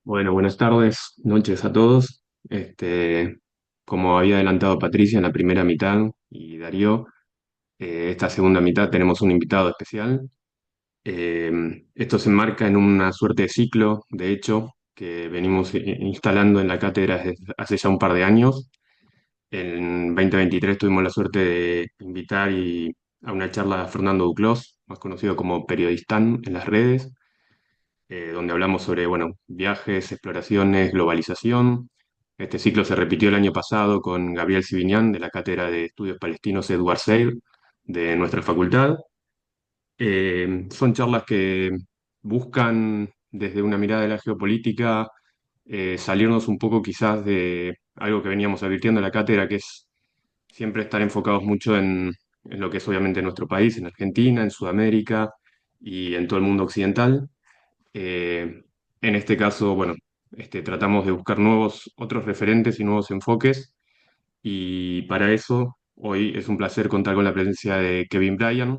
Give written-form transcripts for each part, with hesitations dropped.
Bueno, buenas tardes, noches a todos. Como había adelantado Patricia en la primera mitad y Darío, esta segunda mitad tenemos un invitado especial. Esto se enmarca en una suerte de ciclo, de hecho, que venimos instalando en la cátedra desde hace ya un par de años. En 2023 tuvimos la suerte de invitar a una charla a Fernando Duclos, más conocido como Periodistán en las redes, donde hablamos sobre, bueno, viajes, exploraciones, globalización. Este ciclo se repitió el año pasado con Gabriel Sibinián de la Cátedra de Estudios Palestinos Edward Seyd de nuestra facultad. Son charlas que buscan desde una mirada de la geopolítica salirnos un poco quizás de algo que veníamos advirtiendo en la cátedra, que es siempre estar enfocados mucho en lo que es obviamente nuestro país, en Argentina, en Sudamérica y en todo el mundo occidental. En este caso, bueno, tratamos de buscar otros referentes y nuevos enfoques, y para eso hoy es un placer contar con la presencia de Kevin Bryan,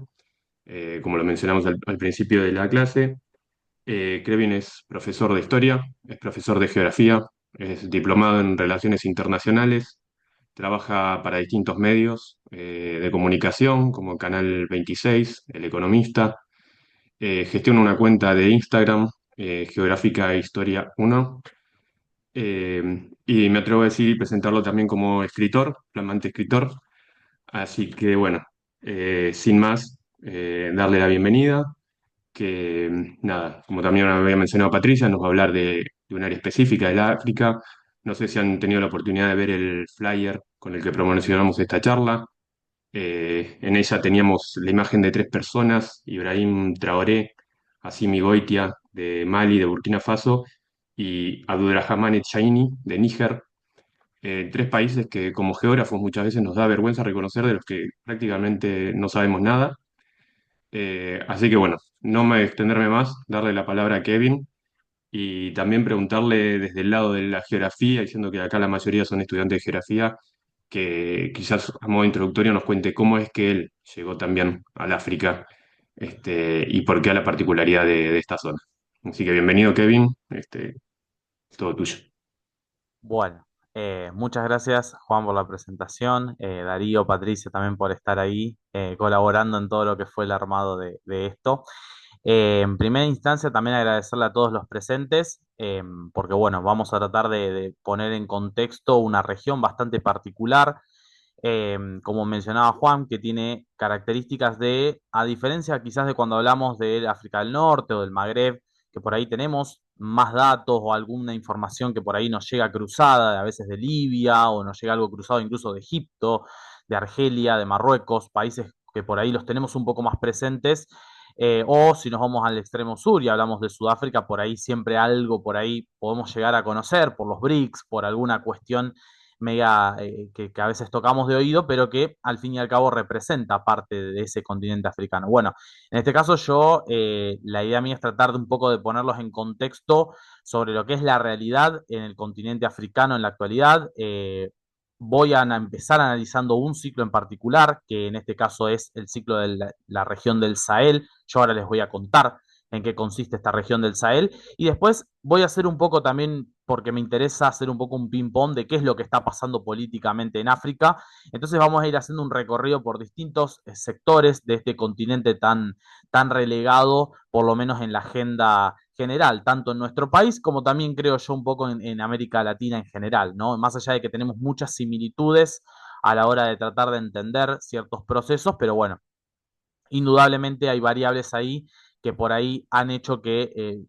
como lo mencionamos al principio de la clase. Kevin es profesor de historia, es profesor de geografía, es diplomado en relaciones internacionales, trabaja para distintos medios de comunicación como Canal 26, El Economista. Gestiona una cuenta de Instagram, Geográfica Historia 1, y me atrevo a decir y presentarlo también como escritor, flamante escritor. Así que bueno, sin más, darle la bienvenida, que nada, como también había mencionado Patricia, nos va a hablar de un área específica del África. No sé si han tenido la oportunidad de ver el flyer con el que promocionamos esta charla. En ella teníamos la imagen de tres personas: Ibrahim Traoré, Assimi Goitia de Mali, de Burkina Faso, y Abdulrahman Chaini de Níger. Tres países que como geógrafos muchas veces nos da vergüenza reconocer, de los que prácticamente no sabemos nada. Así que bueno, no me extenderme más, darle la palabra a Kevin y también preguntarle desde el lado de la geografía, diciendo que acá la mayoría son estudiantes de geografía, que quizás a modo introductorio nos cuente cómo es que él llegó también al África, y por qué a la particularidad de esta zona. Así que bienvenido, Kevin, es todo tuyo. Bueno, muchas gracias Juan por la presentación, Darío, Patricia también por estar ahí colaborando en todo lo que fue el armado de esto. En primera instancia también agradecerle a todos los presentes, porque bueno, vamos a tratar de poner en contexto una región bastante particular, como mencionaba Juan, que tiene características a diferencia quizás de cuando hablamos del África del Norte o del Magreb, que por ahí tenemos más datos o alguna información que por ahí nos llega cruzada, a veces de Libia, o nos llega algo cruzado incluso de Egipto, de Argelia, de Marruecos, países que por ahí los tenemos un poco más presentes. O si nos vamos al extremo sur y hablamos de Sudáfrica, por ahí siempre algo por ahí podemos llegar a conocer por los BRICS, por alguna cuestión mega que a veces tocamos de oído, pero que al fin y al cabo representa parte de ese continente africano. Bueno, en este caso la idea mía es tratar de un poco de ponerlos en contexto sobre lo que es la realidad en el continente africano en la actualidad. Voy a empezar analizando un ciclo en particular, que en este caso es el ciclo de la región del Sahel. Yo ahora les voy a contar en qué consiste esta región del Sahel. Y después voy a hacer un poco también, porque me interesa hacer un poco un ping-pong de qué es lo que está pasando políticamente en África. Entonces vamos a ir haciendo un recorrido por distintos sectores de este continente tan relegado, por lo menos en la agenda general, tanto en nuestro país como también creo yo un poco en América Latina en general, ¿no? Más allá de que tenemos muchas similitudes a la hora de tratar de entender ciertos procesos, pero bueno, indudablemente hay variables ahí que por ahí han hecho que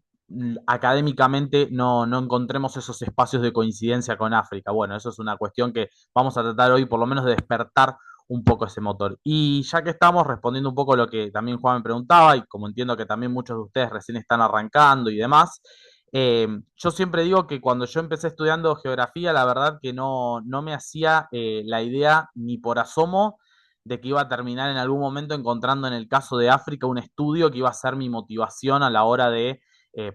académicamente no encontremos esos espacios de coincidencia con África. Bueno, eso es una cuestión que vamos a tratar hoy por lo menos de despertar un poco ese motor. Y ya que estamos respondiendo un poco lo que también Juan me preguntaba, y como entiendo que también muchos de ustedes recién están arrancando y demás, yo siempre digo que cuando yo empecé estudiando geografía, la verdad que no me hacía la idea ni por asomo de que iba a terminar en algún momento encontrando en el caso de África un estudio que iba a ser mi motivación a la hora de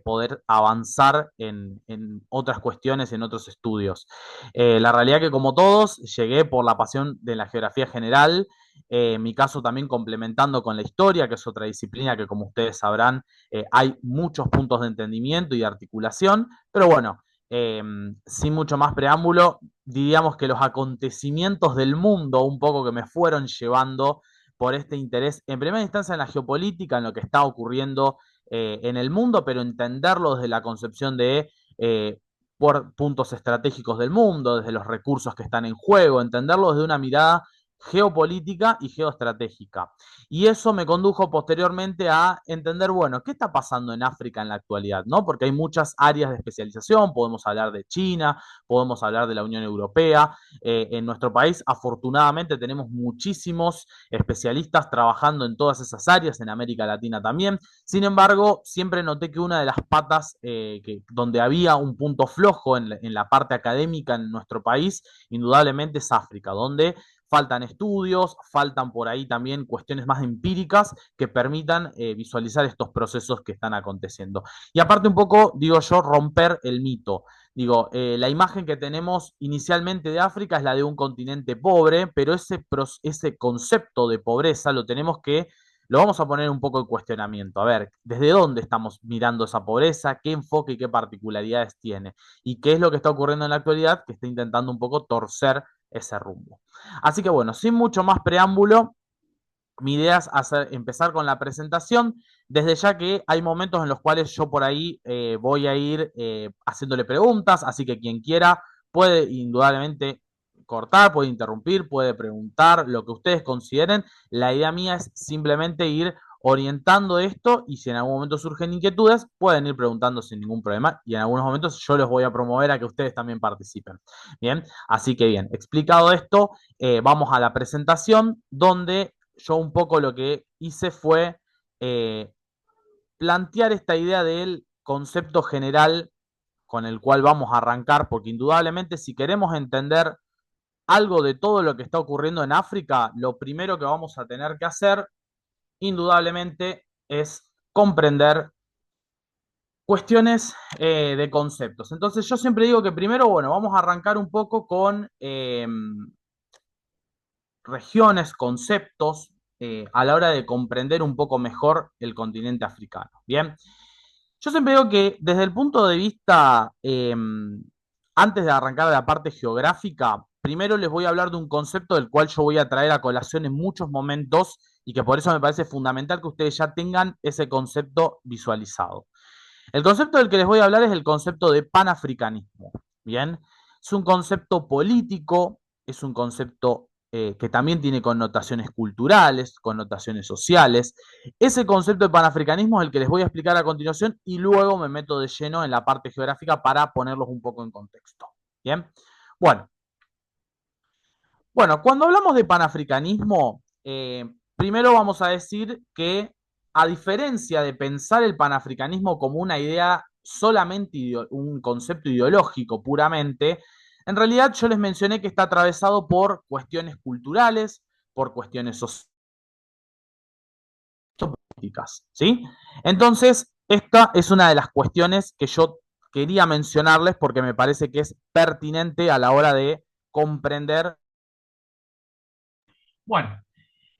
poder avanzar en otras cuestiones, en otros estudios. La realidad que como todos, llegué por la pasión de la geografía general, en mi caso también complementando con la historia, que es otra disciplina que como ustedes sabrán, hay muchos puntos de entendimiento y de articulación, pero bueno, sin mucho más preámbulo, diríamos que los acontecimientos del mundo un poco que me fueron llevando por este interés, en primera instancia en la geopolítica, en lo que está ocurriendo en el mundo, pero entenderlo desde la concepción de por puntos estratégicos del mundo, desde los recursos que están en juego, entenderlo desde una mirada geopolítica y geoestratégica. Y eso me condujo posteriormente a entender, bueno, ¿qué está pasando en África en la actualidad? ¿No? Porque hay muchas áreas de especialización, podemos hablar de China, podemos hablar de la Unión Europea. En nuestro país, afortunadamente, tenemos muchísimos especialistas trabajando en todas esas áreas, en América Latina también. Sin embargo, siempre noté que una de las patas donde había un punto flojo en la parte académica en nuestro país, indudablemente es África, donde faltan estudios, faltan por ahí también cuestiones más empíricas que permitan visualizar estos procesos que están aconteciendo. Y aparte un poco, digo yo, romper el mito. Digo, la imagen que tenemos inicialmente de África es la de un continente pobre, pero ese concepto de pobreza lo vamos a poner un poco en cuestionamiento. A ver, ¿desde dónde estamos mirando esa pobreza? ¿Qué enfoque y qué particularidades tiene? ¿Y qué es lo que está ocurriendo en la actualidad que está intentando un poco torcer ese rumbo? Así que bueno, sin mucho más preámbulo, mi idea es empezar con la presentación, desde ya que hay momentos en los cuales yo por ahí voy a ir haciéndole preguntas, así que quien quiera puede indudablemente cortar, puede interrumpir, puede preguntar, lo que ustedes consideren. La idea mía es simplemente ir orientando esto y si en algún momento surgen inquietudes, pueden ir preguntando sin ningún problema y en algunos momentos yo les voy a promover a que ustedes también participen. Bien, así que bien, explicado esto, vamos a la presentación donde yo un poco lo que hice fue eh, plantear esta idea del concepto general con el cual vamos a arrancar, porque indudablemente si queremos entender algo de todo lo que está ocurriendo en África, lo primero que vamos a tener que hacer, indudablemente, es comprender cuestiones de conceptos. Entonces yo siempre digo que primero, bueno, vamos a arrancar un poco con regiones, conceptos, a la hora de comprender un poco mejor el continente africano. Bien, yo siempre digo que desde el punto de vista, antes de arrancar de la parte geográfica, primero les voy a hablar de un concepto del cual yo voy a traer a colación en muchos momentos y que por eso me parece fundamental que ustedes ya tengan ese concepto visualizado. El concepto del que les voy a hablar es el concepto de panafricanismo. Bien, es un concepto político, es un concepto que también tiene connotaciones culturales, connotaciones sociales. Ese concepto de panafricanismo es el que les voy a explicar a continuación y luego me meto de lleno en la parte geográfica para ponerlos un poco en contexto. Bien, bueno, cuando hablamos de panafricanismo, primero vamos a decir que a diferencia de pensar el panafricanismo como una idea solamente un concepto ideológico puramente, en realidad yo les mencioné que está atravesado por cuestiones culturales, por cuestiones sociopolíticas, ¿sí? Entonces, esta es una de las cuestiones que yo quería mencionarles porque me parece que es pertinente a la hora de comprender. Bueno,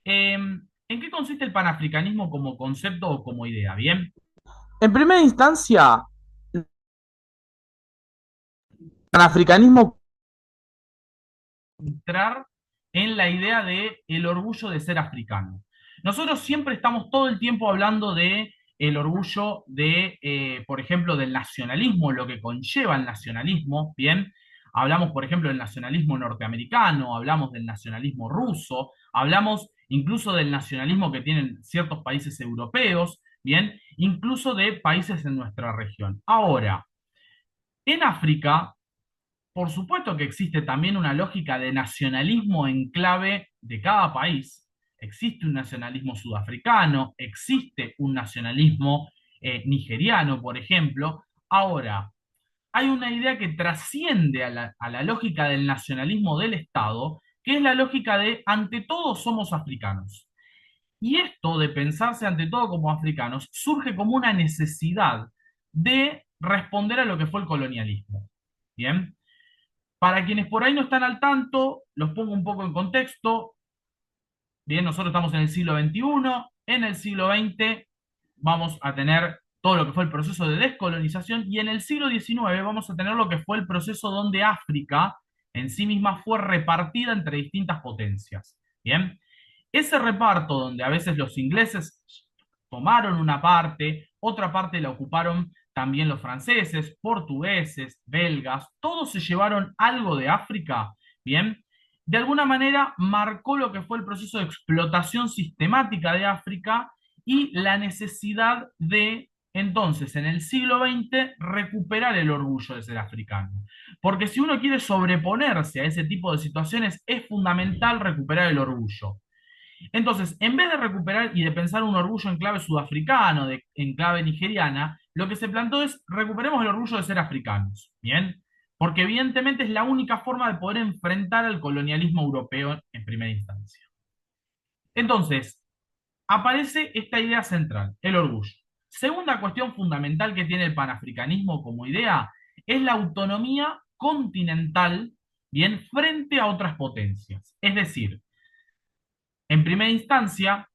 ¿en qué consiste el panafricanismo como concepto o como idea? Bien. En primera instancia, el panafricanismo entrar en la idea de el orgullo de ser africano. Nosotros siempre estamos todo el tiempo hablando de el orgullo de, por ejemplo, del nacionalismo, lo que conlleva el nacionalismo, ¿bien? Hablamos, por ejemplo, del nacionalismo norteamericano, hablamos del nacionalismo ruso, hablamos incluso del nacionalismo que tienen ciertos países europeos, ¿bien? Incluso de países en nuestra región. Ahora, en África por supuesto que existe también una lógica de nacionalismo en clave de cada país. Existe un nacionalismo sudafricano, existe un nacionalismo nigeriano, por ejemplo. Ahora, hay una idea que trasciende a la lógica del nacionalismo del Estado, que es la lógica de ante todo somos africanos. Y esto de pensarse ante todo como africanos surge como una necesidad de responder a lo que fue el colonialismo. Bien, para quienes por ahí no están al tanto, los pongo un poco en contexto. Bien, nosotros estamos en el siglo XXI, en el siglo XX vamos a tener todo lo que fue el proceso de descolonización y en el siglo XIX vamos a tener lo que fue el proceso donde África en sí misma fue repartida entre distintas potencias. Bien, ese reparto donde a veces los ingleses tomaron una parte, otra parte la ocuparon también los franceses, portugueses, belgas, todos se llevaron algo de África, bien, de alguna manera marcó lo que fue el proceso de explotación sistemática de África y la necesidad de, entonces, en el siglo XX, recuperar el orgullo de ser africano. Porque si uno quiere sobreponerse a ese tipo de situaciones, es fundamental recuperar el orgullo. Entonces, en vez de recuperar y de pensar un orgullo en clave sudafricano, en clave nigeriana, lo que se planteó es recuperemos el orgullo de ser africanos, ¿bien? Porque evidentemente es la única forma de poder enfrentar al colonialismo europeo en primera instancia. Entonces, aparece esta idea central, el orgullo. Segunda cuestión fundamental que tiene el panafricanismo como idea es la autonomía continental, bien, frente a otras potencias. Es decir, en primera instancia,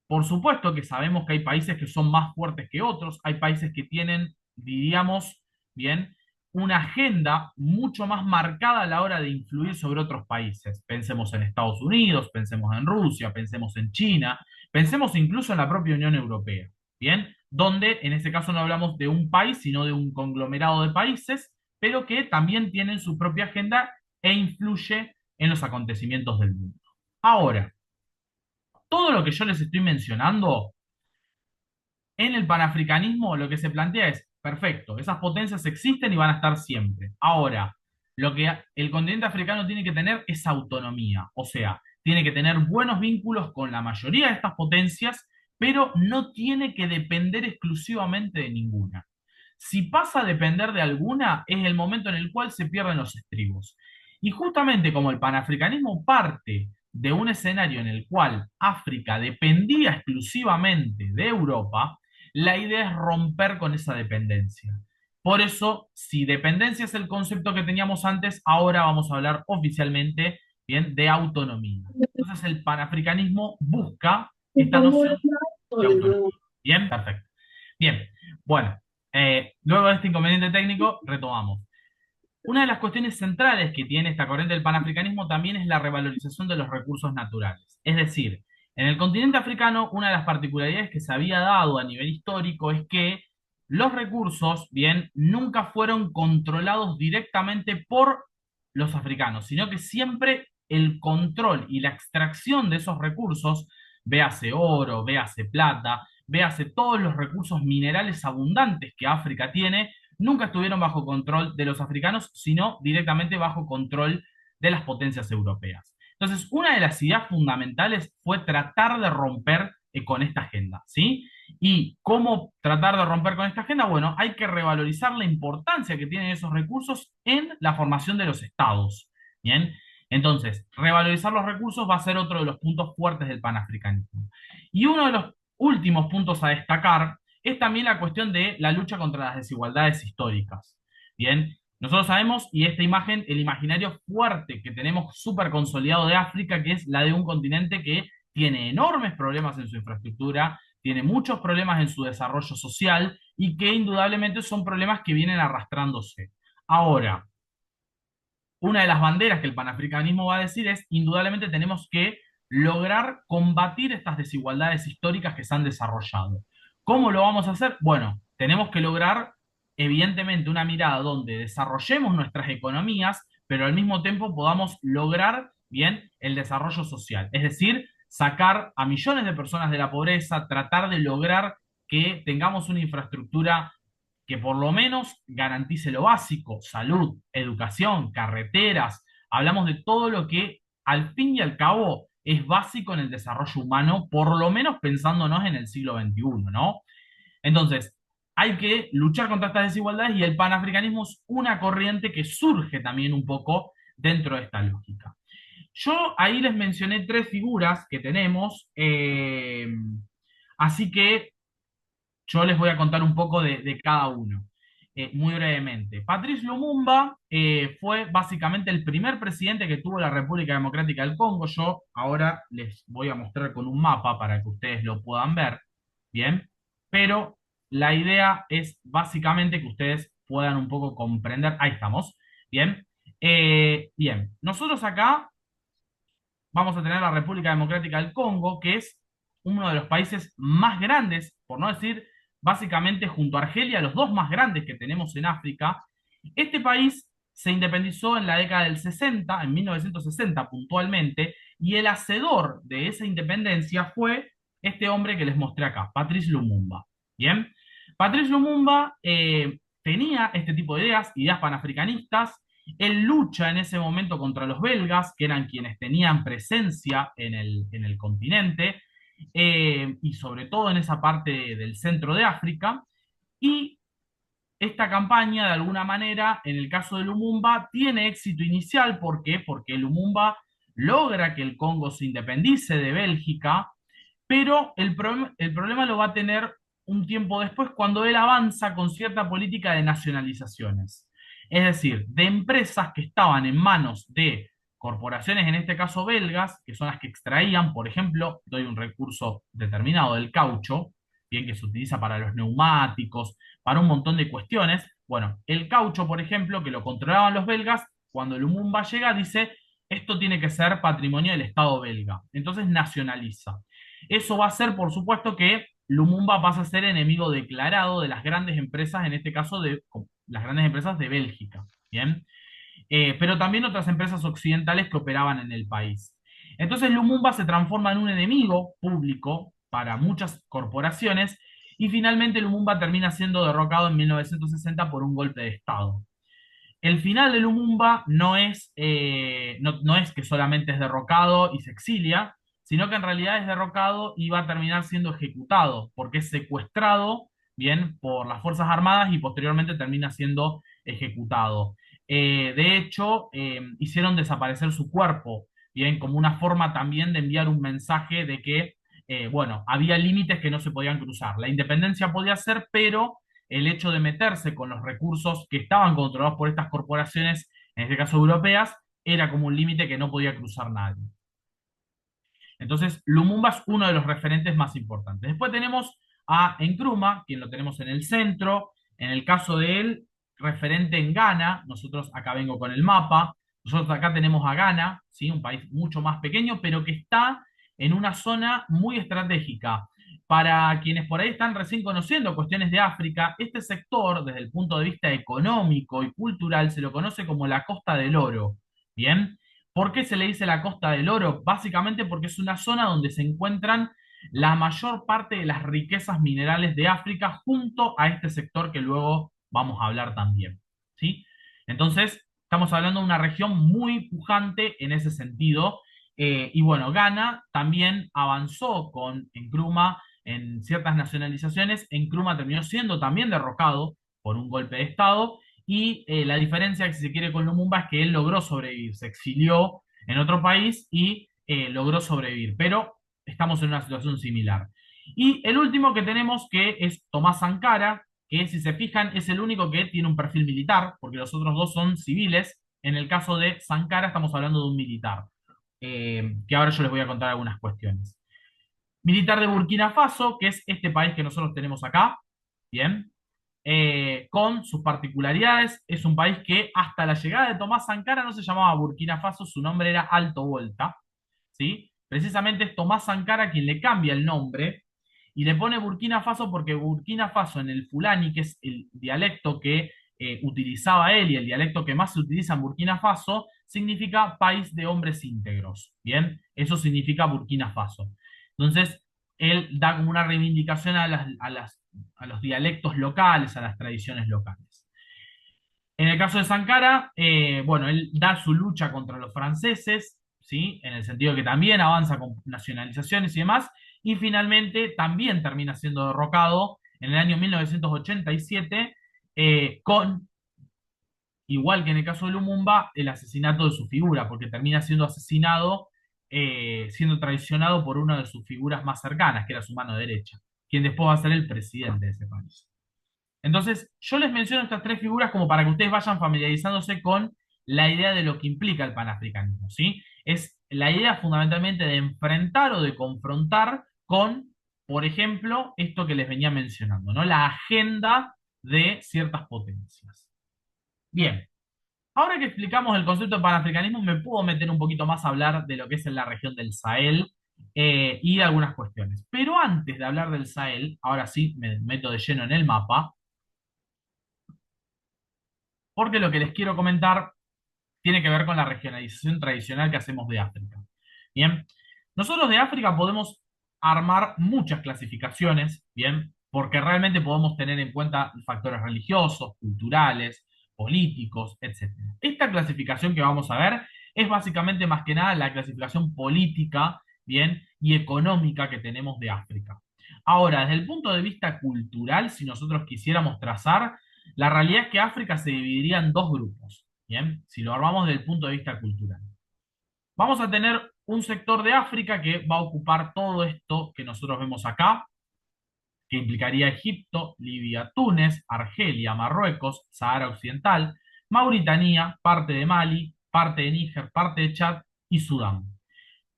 por supuesto que sabemos que hay países que son más fuertes que otros, hay países que tienen, diríamos, bien, una agenda mucho más marcada a la hora de influir sobre otros países. Pensemos en Estados Unidos, pensemos en Rusia, pensemos en China, pensemos incluso en la propia Unión Europea, bien, donde en este caso no hablamos de un país, sino de un conglomerado de países, pero que también tienen su propia agenda e influye en los acontecimientos del mundo. Ahora, todo lo que yo les estoy mencionando en el panafricanismo lo que se plantea es, perfecto, esas potencias existen y van a estar siempre. Ahora, lo que el continente africano tiene que tener es autonomía, o sea, tiene que tener buenos vínculos con la mayoría de estas potencias, pero no tiene que depender exclusivamente de ninguna. Si pasa a depender de alguna, es el momento en el cual se pierden los estribos. Y justamente como el panafricanismo parte de un escenario en el cual África dependía exclusivamente de Europa, la idea es romper con esa dependencia. Por eso, si dependencia es el concepto que teníamos antes, ahora vamos a hablar oficialmente, bien, de autonomía. Entonces el panafricanismo busca esta noción de autonomía. Bien, perfecto. Bien, bueno, luego de este inconveniente técnico, retomamos. Una de las cuestiones centrales que tiene esta corriente del panafricanismo también es la revalorización de los recursos naturales. Es decir, en el continente africano, una de las particularidades que se había dado a nivel histórico es que los recursos, bien, nunca fueron controlados directamente por los africanos, sino que siempre el control y la extracción de esos recursos, véase oro, véase plata, véase todos los recursos minerales abundantes que África tiene, nunca estuvieron bajo control de los africanos, sino directamente bajo control de las potencias europeas. Entonces, una de las ideas fundamentales fue tratar de romper con esta agenda, ¿sí? ¿Y cómo tratar de romper con esta agenda? Bueno, hay que revalorizar la importancia que tienen esos recursos en la formación de los estados, ¿bien? Entonces, revalorizar los recursos va a ser otro de los puntos fuertes del panafricanismo. Y uno de los últimos puntos a destacar es también la cuestión de la lucha contra las desigualdades históricas. Bien, nosotros sabemos, y esta imagen, el imaginario fuerte que tenemos súper consolidado de África, que es la de un continente que tiene enormes problemas en su infraestructura, tiene muchos problemas en su desarrollo social y que indudablemente son problemas que vienen arrastrándose. Ahora, una de las banderas que el panafricanismo va a decir es, indudablemente tenemos que lograr combatir estas desigualdades históricas que se han desarrollado. ¿Cómo lo vamos a hacer? Bueno, tenemos que lograr, evidentemente, una mirada donde desarrollemos nuestras economías, pero al mismo tiempo podamos lograr bien el desarrollo social. Es decir, sacar a millones de personas de la pobreza, tratar de lograr que tengamos una infraestructura que por lo menos garantice lo básico, salud, educación, carreteras, hablamos de todo lo que al fin y al cabo es básico en el desarrollo humano, por lo menos pensándonos en el siglo XXI, ¿no? Entonces, hay que luchar contra estas desigualdades y el panafricanismo es una corriente que surge también un poco dentro de esta lógica. Yo ahí les mencioné tres figuras que tenemos, así que yo les voy a contar un poco de cada uno, muy brevemente. Patrice Lumumba fue básicamente el primer presidente que tuvo la República Democrática del Congo. Yo ahora les voy a mostrar con un mapa para que ustedes lo puedan ver, ¿bien? Pero la idea es básicamente que ustedes puedan un poco comprender. Ahí estamos, ¿bien? Bien, nosotros acá vamos a tener la República Democrática del Congo, que es uno de los países más grandes, por no decir básicamente junto a Argelia, los dos más grandes que tenemos en África. Este país se independizó en la década del 60, en 1960 puntualmente, y el hacedor de esa independencia fue este hombre que les mostré acá, Patrice Lumumba. Bien, Patrice Lumumba tenía este tipo de ideas, ideas panafricanistas. Él lucha en ese momento contra los belgas, que eran quienes tenían presencia en el continente, y sobre todo en esa parte del centro de África. Y esta campaña, de alguna manera, en el caso de Lumumba, tiene éxito inicial. ¿Por qué? Porque Lumumba logra que el Congo se independice de Bélgica, pero el problema lo va a tener un tiempo después cuando él avanza con cierta política de nacionalizaciones. Es decir, de empresas que estaban en manos de corporaciones, en este caso belgas, que son las que extraían, por ejemplo, doy un recurso determinado del caucho, bien que se utiliza para los neumáticos, para un montón de cuestiones. Bueno, el caucho, por ejemplo, que lo controlaban los belgas, cuando Lumumba llega, dice, esto tiene que ser patrimonio del Estado belga. Entonces nacionaliza. Eso va a hacer, por supuesto, que Lumumba pasa a ser enemigo declarado de las grandes empresas, en este caso de las grandes empresas de Bélgica, ¿bien? Pero también otras empresas occidentales que operaban en el país. Entonces Lumumba se transforma en un enemigo público para muchas corporaciones y finalmente Lumumba termina siendo derrocado en 1960 por un golpe de Estado. El final de Lumumba no es que solamente es derrocado y se exilia, sino que en realidad es derrocado y va a terminar siendo ejecutado, porque es secuestrado, bien, por las Fuerzas Armadas y posteriormente termina siendo ejecutado. De hecho, hicieron desaparecer su cuerpo, bien, como una forma también de enviar un mensaje de que, bueno, había límites que no se podían cruzar. La independencia podía ser, pero el hecho de meterse con los recursos que estaban controlados por estas corporaciones, en este caso europeas, era como un límite que no podía cruzar nadie. Entonces, Lumumba es uno de los referentes más importantes. Después tenemos a Nkrumah, quien lo tenemos en el centro. En el caso de él, referente en Ghana, nosotros acá vengo con el mapa, nosotros acá tenemos a Ghana, ¿sí? Un país mucho más pequeño, pero que está en una zona muy estratégica. Para quienes por ahí están recién conociendo cuestiones de África, este sector, desde el punto de vista económico y cultural, se lo conoce como la Costa del Oro. ¿Bien? ¿Por qué se le dice la Costa del Oro? Básicamente porque es una zona donde se encuentran la mayor parte de las riquezas minerales de África junto a este sector que luego vamos a hablar también. ¿Sí? Entonces, estamos hablando de una región muy pujante en ese sentido. Y bueno, Ghana también avanzó con Nkrumah en ciertas nacionalizaciones. Nkrumah terminó siendo también derrocado por un golpe de Estado y la diferencia, si se quiere, con Lumumba es que él logró sobrevivir, se exilió en otro país y logró sobrevivir, pero estamos en una situación similar. Y el último que tenemos que es Tomás Sankara, que si se fijan es el único que tiene un perfil militar, porque los otros dos son civiles. En el caso de Sankara estamos hablando de un militar, que ahora yo les voy a contar algunas cuestiones. Militar de Burkina Faso, que es este país que nosotros tenemos acá, bien, con sus particularidades. Es un país que hasta la llegada de Tomás Sankara no se llamaba Burkina Faso, su nombre era Alto Volta, ¿sí? Precisamente es Tomás Sankara quien le cambia el nombre y le pone Burkina Faso porque Burkina Faso en el Fulani, que es el dialecto que utilizaba él y el dialecto que más se utiliza en Burkina Faso, significa país de hombres íntegros, ¿bien? Eso significa Burkina Faso. Entonces, él da como una reivindicación a los dialectos locales, a las tradiciones locales. En el caso de Sankara, bueno, él da su lucha contra los franceses, ¿sí? En el sentido de que también avanza con nacionalizaciones y demás, y finalmente también termina siendo derrocado en el año 1987 con, igual que en el caso de Lumumba, el asesinato de su figura, porque termina siendo asesinado, siendo traicionado por una de sus figuras más cercanas, que era su mano derecha. quien después va a ser el presidente de ese país. Entonces, yo les menciono estas tres figuras como para que ustedes vayan familiarizándose con la idea de lo que implica el panafricanismo, ¿sí? Es la idea fundamentalmente de enfrentar o de confrontar con, por ejemplo, esto que les venía mencionando, ¿no? La agenda de ciertas potencias. Bien, ahora que explicamos el concepto de panafricanismo, me puedo meter un poquito más a hablar de lo que es en la región del Sahel y de algunas cuestiones. Pero antes de hablar del Sahel, ahora sí me meto de lleno en el mapa, porque lo que les quiero comentar tiene que ver con la regionalización tradicional que hacemos de África. Bien, nosotros de África podemos armar muchas clasificaciones, bien, porque realmente podemos tener en cuenta factores religiosos, culturales, políticos, etcétera. Esta clasificación que vamos a ver es básicamente más que nada la clasificación política, bien, y económica que tenemos de África. Ahora, desde el punto de vista cultural, si nosotros quisiéramos trazar, la realidad es que África se dividiría en dos grupos, bien, si lo armamos desde el punto de vista cultural. Vamos a tener un sector de África que va a ocupar todo esto que nosotros vemos acá, que implicaría Egipto, Libia, Túnez, Argelia, Marruecos, Sahara Occidental, Mauritania, parte de Mali, parte de Níger, parte de Chad y Sudán.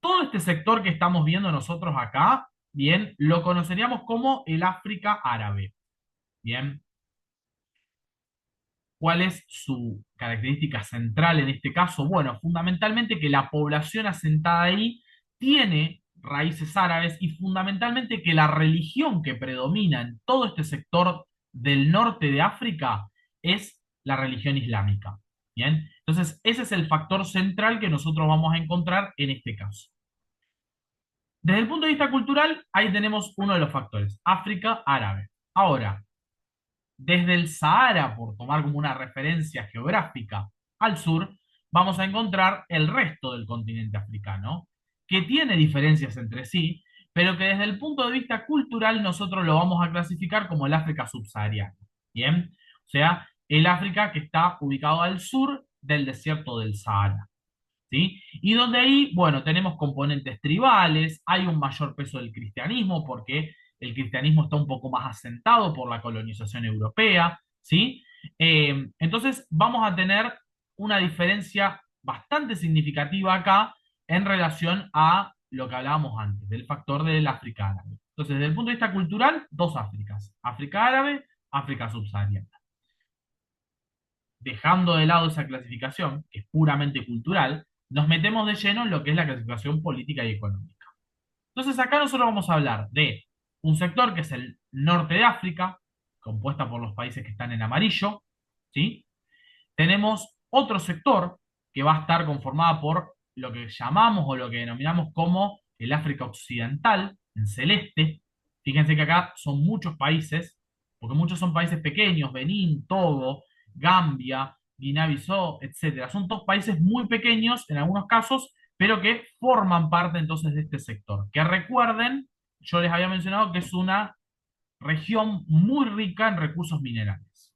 Todo este sector que estamos viendo nosotros acá, bien, lo conoceríamos como el África árabe. Bien, ¿cuál es su característica central en este caso? Bueno, fundamentalmente que la población asentada ahí tiene raíces árabes y fundamentalmente que la religión que predomina en todo este sector del norte de África es la religión islámica. Bien, entonces ese es el factor central que nosotros vamos a encontrar en este caso. Desde el punto de vista cultural, ahí tenemos uno de los factores, África árabe. Ahora, desde el Sahara, por tomar como una referencia geográfica al sur, vamos a encontrar el resto del continente africano, que tiene diferencias entre sí, pero que desde el punto de vista cultural nosotros lo vamos a clasificar como el África subsahariana. ¿Bien? O sea, el África que está ubicado al sur del desierto del Sahara. ¿Sí? Y donde ahí, bueno, tenemos componentes tribales, hay un mayor peso del cristianismo porque el cristianismo está un poco más asentado por la colonización europea, ¿sí? Entonces vamos a tener una diferencia bastante significativa acá en relación a lo que hablábamos antes, del factor del África árabe. Entonces, desde el punto de vista cultural, dos Áfricas, África árabe, África subsahariana. Dejando de lado esa clasificación, que es puramente cultural, nos metemos de lleno en lo que es la clasificación política y económica. Entonces acá nosotros vamos a hablar de un sector que es el norte de África, compuesta por los países que están en amarillo, ¿sí? Tenemos otro sector que va a estar conformado por lo que llamamos o lo que denominamos como el África Occidental, en celeste. Fíjense que acá son muchos países, porque muchos son países pequeños, Benín, Togo, Gambia, Guinea-Bissau, etcétera. Son todos países muy pequeños en algunos casos, pero que forman parte entonces de este sector. Que recuerden, yo les había mencionado que es una región muy rica en recursos minerales.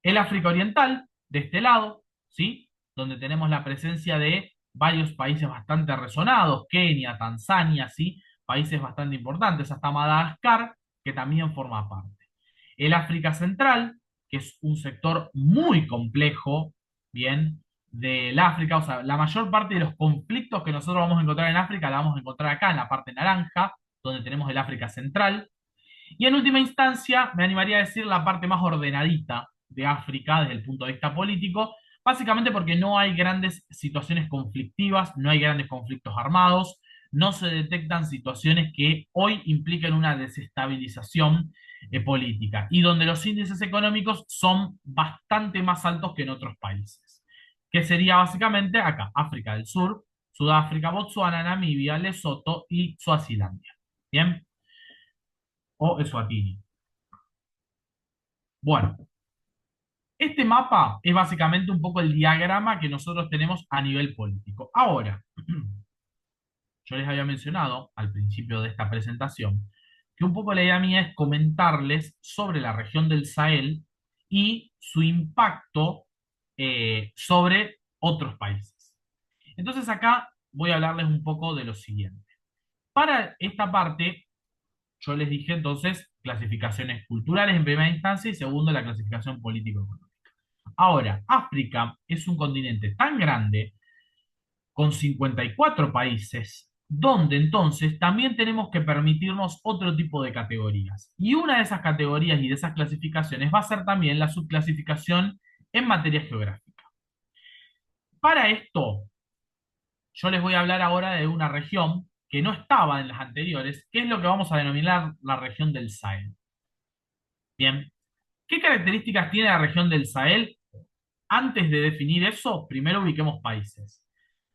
El África Oriental, de este lado, ¿sí? Donde tenemos la presencia de varios países bastante resonados, Kenia, Tanzania, ¿sí? Países bastante importantes, hasta Madagascar, que también forma parte. El África Central, que es un sector muy complejo, ¿bien? Del África, o sea, la mayor parte de los conflictos que nosotros vamos a encontrar en África la vamos a encontrar acá en la parte naranja, donde tenemos el África Central. Y en última instancia, me animaría a decir la parte más ordenadita de África desde el punto de vista político, básicamente porque no hay grandes situaciones conflictivas, no hay grandes conflictos armados, no se detectan situaciones que hoy impliquen una desestabilización política y donde los índices económicos son bastante más altos que en otros países, que sería básicamente acá, África del Sur, Sudáfrica, Botsuana, Namibia, Lesoto y Suazilandia. ¿Bien? O Eswatini. Bueno, este mapa es básicamente un poco el diagrama que nosotros tenemos a nivel político. Ahora, yo les había mencionado al principio de esta presentación que un poco la idea mía es comentarles sobre la región del Sahel y su impacto sobre otros países. Entonces acá voy a hablarles un poco de lo siguiente. Para esta parte yo les dije entonces clasificaciones culturales en primera instancia y segundo la clasificación político-económica. Ahora, África es un continente tan grande, con 54 países, donde entonces también tenemos que permitirnos otro tipo de categorías. Y una de esas categorías y de esas clasificaciones va a ser también la subclasificación en materia geográfica. Para esto, yo les voy a hablar ahora de una región que no estaba en las anteriores, que es lo que vamos a denominar la región del Sahel. Bien, ¿qué características tiene la región del Sahel? Antes de definir eso, primero ubiquemos países.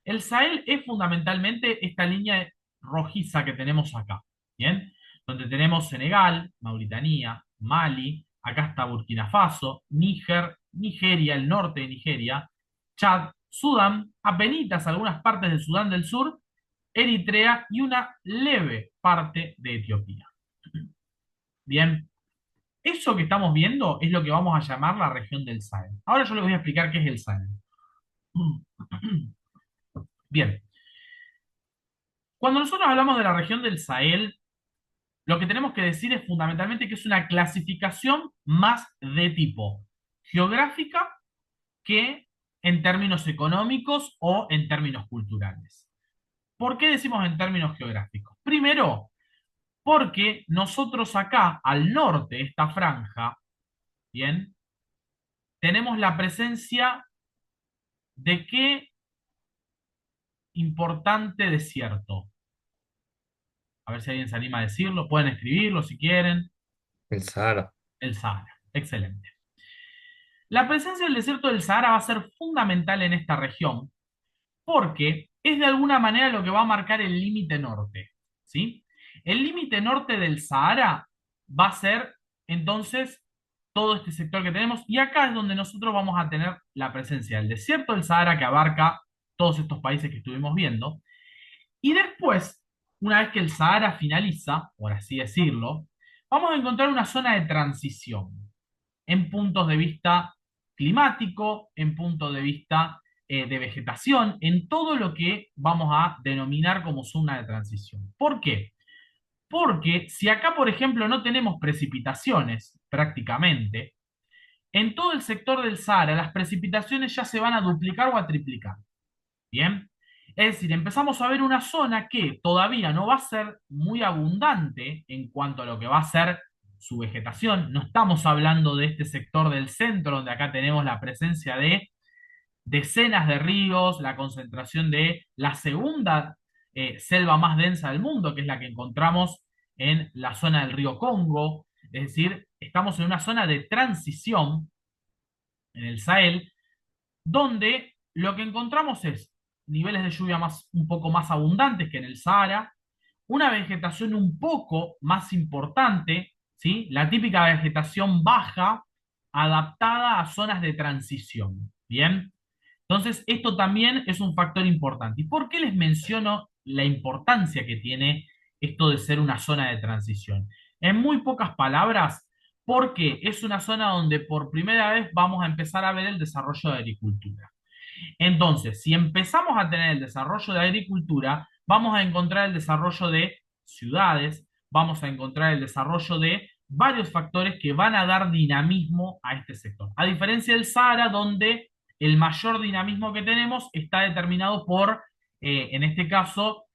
El Sahel es fundamentalmente esta línea rojiza que tenemos acá, ¿bien? Donde tenemos Senegal, Mauritania, Mali, acá está Burkina Faso, Níger, Nigeria, el norte de Nigeria, Chad, Sudán, apenitas algunas partes de Sudán del Sur, Eritrea y una leve parte de Etiopía. Bien, eso que estamos viendo es lo que vamos a llamar la región del Sahel. Ahora yo les voy a explicar qué es el Sahel. Bien, cuando nosotros hablamos de la región del Sahel, lo que tenemos que decir es fundamentalmente que es una clasificación más de tipo geográfica que en términos económicos o en términos culturales. ¿Por qué decimos en términos geográficos? Primero, porque nosotros acá, al norte de esta franja, bien, tenemos la presencia de qué importante desierto. A ver si alguien se anima a decirlo, pueden escribirlo si quieren. El Sahara. El Sahara, excelente. La presencia del desierto del Sahara va a ser fundamental en esta región porque es de alguna manera lo que va a marcar el límite norte, ¿sí? El límite norte del Sahara va a ser entonces todo este sector que tenemos y acá es donde nosotros vamos a tener la presencia del desierto del Sahara que abarca todos estos países que estuvimos viendo y después, una vez que el Sahara finaliza, por así decirlo, vamos a encontrar una zona de transición en puntos de vista climático, en punto de vista de vegetación, en todo lo que vamos a denominar como zona de transición. ¿Por qué? Porque si acá, por ejemplo, no tenemos precipitaciones prácticamente, en todo el sector del Sahara las precipitaciones ya se van a duplicar o a triplicar. ¿Bien? Es decir, empezamos a ver una zona que todavía no va a ser muy abundante en cuanto a lo que va a ser su vegetación. No estamos hablando de este sector del centro, donde acá tenemos la presencia de decenas de ríos, la concentración de la segunda selva más densa del mundo, que es la que encontramos en la zona del río Congo. Es decir, estamos en una zona de transición en el Sahel, donde lo que encontramos es niveles de lluvia un poco más abundantes que en el Sahara, una vegetación un poco más importante, ¿sí? La típica vegetación baja adaptada a zonas de transición. Bien, entonces esto también es un factor importante. ¿Y por qué les menciono la importancia que tiene esto de ser una zona de transición? En muy pocas palabras, porque es una zona donde por primera vez vamos a empezar a ver el desarrollo de agricultura. Entonces, si empezamos a tener el desarrollo de agricultura, vamos a encontrar el desarrollo de ciudades, vamos a encontrar el desarrollo de varios factores que van a dar dinamismo a este sector. A diferencia del Sahara, donde el mayor dinamismo que tenemos está determinado por, en este caso,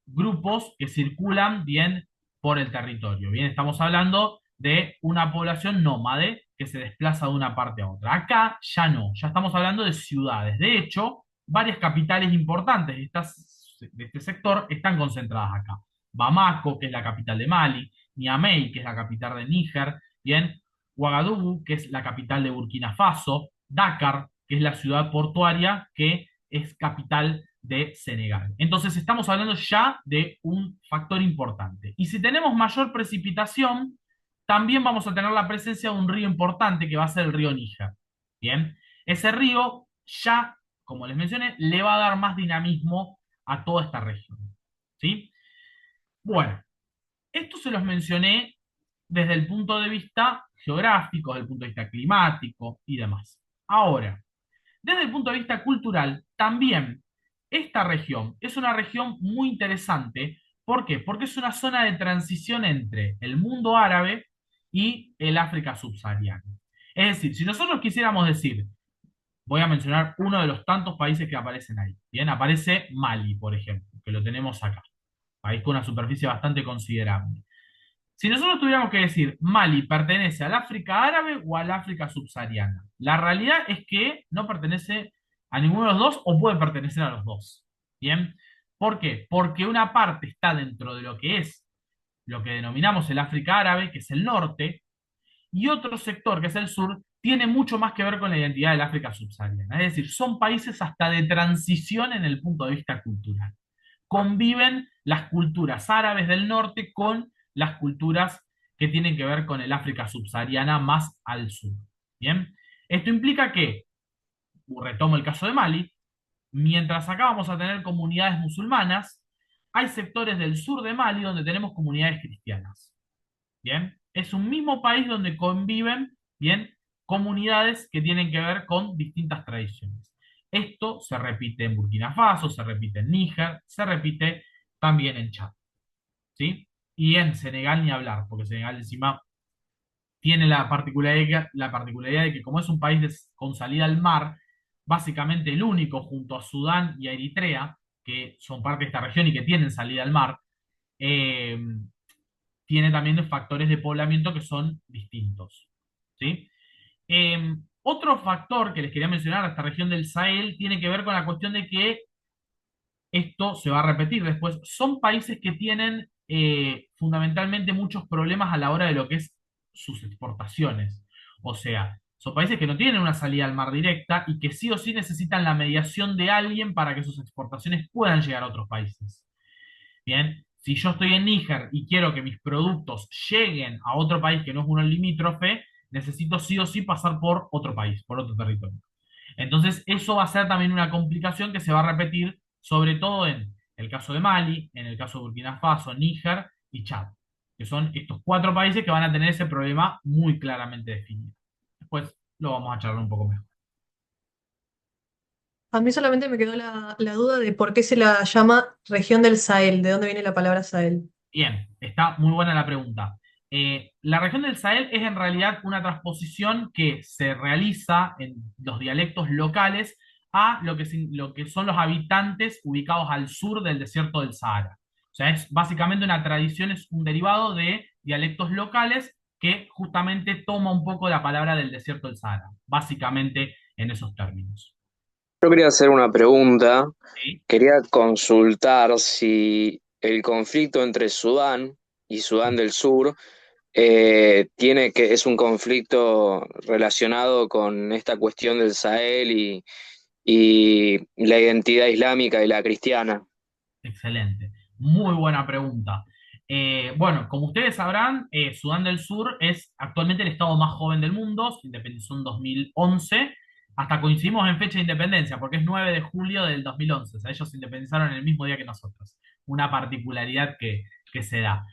grupos que circulan bien por el territorio. Bien, estamos hablando de una población nómade que se desplaza de una parte a otra. Acá ya no, ya estamos hablando de ciudades. De hecho, varias capitales importantes de este sector están concentradas acá. Bamako, que es la capital de Mali, Niamey, que es la capital de Níger, bien, Ouagadougou, que es la capital de Burkina Faso, Dakar, que es la ciudad portuaria que es capital de Senegal. Entonces estamos hablando ya de un factor importante. Y si tenemos mayor precipitación, también vamos a tener la presencia de un río importante que va a ser el río Níger. Bien, ese río ya, como les mencioné, le va a dar más dinamismo a toda esta región. ¿Sí? Bueno, esto se los mencioné desde el punto de vista geográfico, desde el punto de vista climático y demás. Ahora, desde el punto de vista cultural, también esta región es una región muy interesante ¿Por qué? Porque es una zona de transición entre el mundo árabe y el África subsahariana. Es decir, si nosotros quisiéramos decir, voy a mencionar uno de los tantos países que aparecen ahí. Bien, aparece Mali, por ejemplo, que lo tenemos acá. País con una superficie bastante considerable. Si nosotros tuviéramos que decir Mali pertenece al África árabe o al África subsahariana, la realidad es que no pertenece a ninguno de los dos o puede pertenecer a los dos. Bien, ¿por qué? Porque una parte está dentro de lo que es lo que denominamos el África árabe, que es el norte, y otro sector, que es el sur, tiene mucho más que ver con la identidad del África subsahariana. Es decir, son países hasta de transición en el punto de vista cultural. Conviven las culturas árabes del norte con las culturas que tienen que ver con el África subsahariana más al sur. Bien, esto implica que, retomo el caso de Mali, mientras acá vamos a tener comunidades musulmanas, hay sectores del sur de Mali donde tenemos comunidades cristianas. Bien, es un mismo país donde conviven, bien, comunidades que tienen que ver con distintas tradiciones. Esto se repite en Burkina Faso, se repite en Níger, se repite también en Chad, ¿sí? Y en Senegal ni hablar, porque Senegal encima tiene la particularidad de que como es un país con salida al mar, básicamente el único junto a Sudán y a Eritrea, que son parte de esta región y que tienen salida al mar, eh, tiene también factores de poblamiento que son distintos, ¿sí? Otro factor que les quería mencionar a esta región del Sahel tiene que ver con la cuestión de que esto se va a repetir después. Son países que tienen fundamentalmente muchos problemas a la hora de lo que es sus exportaciones. O sea, son países que no tienen una salida al mar directa y que sí o sí necesitan la mediación de alguien para que sus exportaciones puedan llegar a otros países. Bien, si yo estoy en Níger y quiero que mis productos lleguen a otro país que no es uno limítrofe, necesito sí o sí pasar por otro país, por otro territorio. Entonces, eso va a ser también una complicación que se va a repetir, sobre todo en el caso de Mali, en el caso de Burkina Faso, Níger y Chad, que son estos cuatro países que van a tener ese problema muy claramente definido. Después lo vamos a charlar un poco mejor. A mí solamente me quedó la duda de por qué se la llama región del Sahel, de dónde viene la palabra Sahel. Bien, está muy buena la pregunta. La región del Sahel es en realidad una transposición que se realiza en los dialectos locales a lo que son los habitantes ubicados al sur del desierto del Sahara. O sea, es básicamente una tradición, es un derivado de dialectos locales que justamente toma un poco la palabra del desierto del Sahara, básicamente en esos términos. Yo quería hacer una pregunta. ¿Sí? Quería consultar si el conflicto entre Sudán y Sudán del Sur es un conflicto relacionado con esta cuestión del Sahel y la identidad islámica y la cristiana. Excelente. Muy buena pregunta. Bueno, como ustedes sabrán, Sudán del Sur es actualmente el estado más joven del mundo, se independizó en 2011, hasta coincidimos en fecha de independencia, porque es 9 de julio del 2011, o sea, ellos se independizaron el mismo día que nosotros, una particularidad que se da.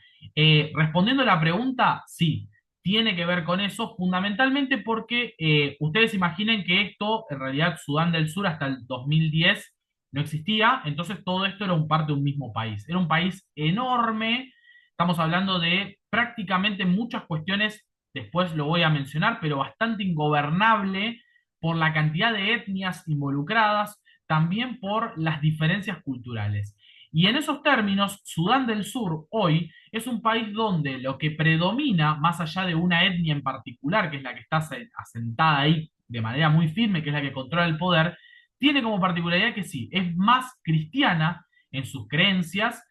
Respondiendo a la pregunta, sí, tiene que ver con eso, fundamentalmente porque ustedes imaginen que esto, en realidad, Sudán del Sur hasta el 2010 no existía, entonces todo esto era un parte de un mismo país. Era un país enorme, estamos hablando de prácticamente muchas cuestiones, después lo voy a mencionar, pero bastante ingobernable por la cantidad de etnias involucradas, también por las diferencias culturales. Y en esos términos, Sudán del Sur hoy es un país donde lo que predomina, más allá de una etnia en particular, que es la que está asentada ahí de manera muy firme, que es la que controla el poder, tiene como particularidad que sí, es más cristiana en sus creencias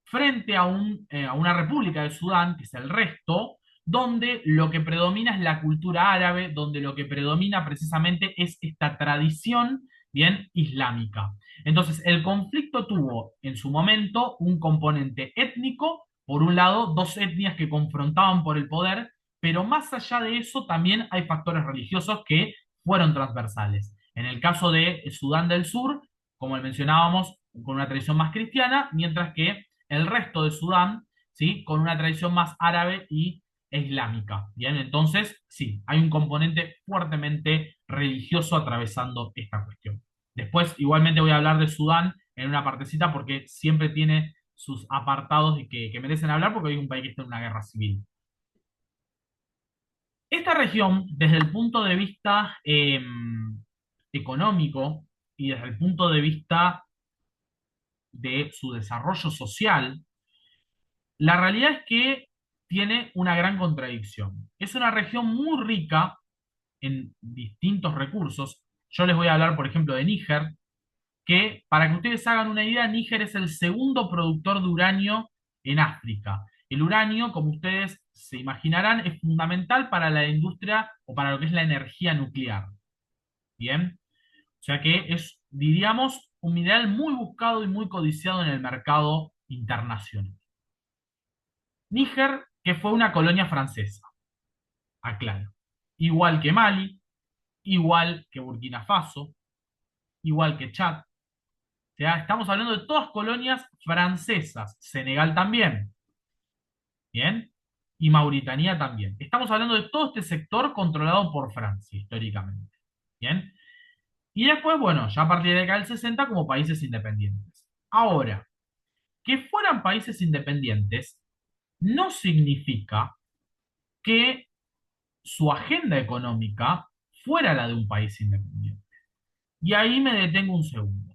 frente a una república de Sudán, que es el resto, donde lo que predomina es la cultura árabe, donde lo que predomina precisamente es esta tradición, bien, islámica. Entonces, el conflicto tuvo en su momento un componente étnico, por un lado, dos etnias que confrontaban por el poder, pero más allá de eso también hay factores religiosos que fueron transversales. En el caso de Sudán del Sur, como mencionábamos, con una tradición más cristiana, mientras que el resto de Sudán, ¿sí? Con una tradición más árabe e islámica. Bien, entonces, sí, hay un componente fuertemente religioso atravesando esta cuestión. Después, igualmente voy a hablar de Sudán en una partecita porque siempre tiene sus apartados y que merecen hablar porque hoy es un país que está en una guerra civil. Esta región, desde el punto de vista económico y desde el punto de vista de su desarrollo social, la realidad es que tiene una gran contradicción. Es una región muy rica en distintos recursos. Yo les voy a hablar, por ejemplo, de Níger, que para que ustedes hagan una idea, Níger es el segundo productor de uranio en África. El uranio, como ustedes se imaginarán, es fundamental para la industria o para lo que es la energía nuclear. Bien, o sea que es, diríamos, un mineral muy buscado y muy codiciado en el mercado internacional. Níger, que fue una colonia francesa, aclaro. Igual que Mali, igual que Burkina Faso, igual que Chad. O sea, estamos hablando de todas colonias francesas. Senegal también. ¿Bien? Y Mauritania también. Estamos hablando de todo este sector controlado por Francia, históricamente. ¿Bien? Y después, bueno, ya a partir de la década del 60 como países independientes. Ahora, que fueran países independientes no significa que su agenda económica fuera la de un país independiente. Y ahí me detengo un segundo.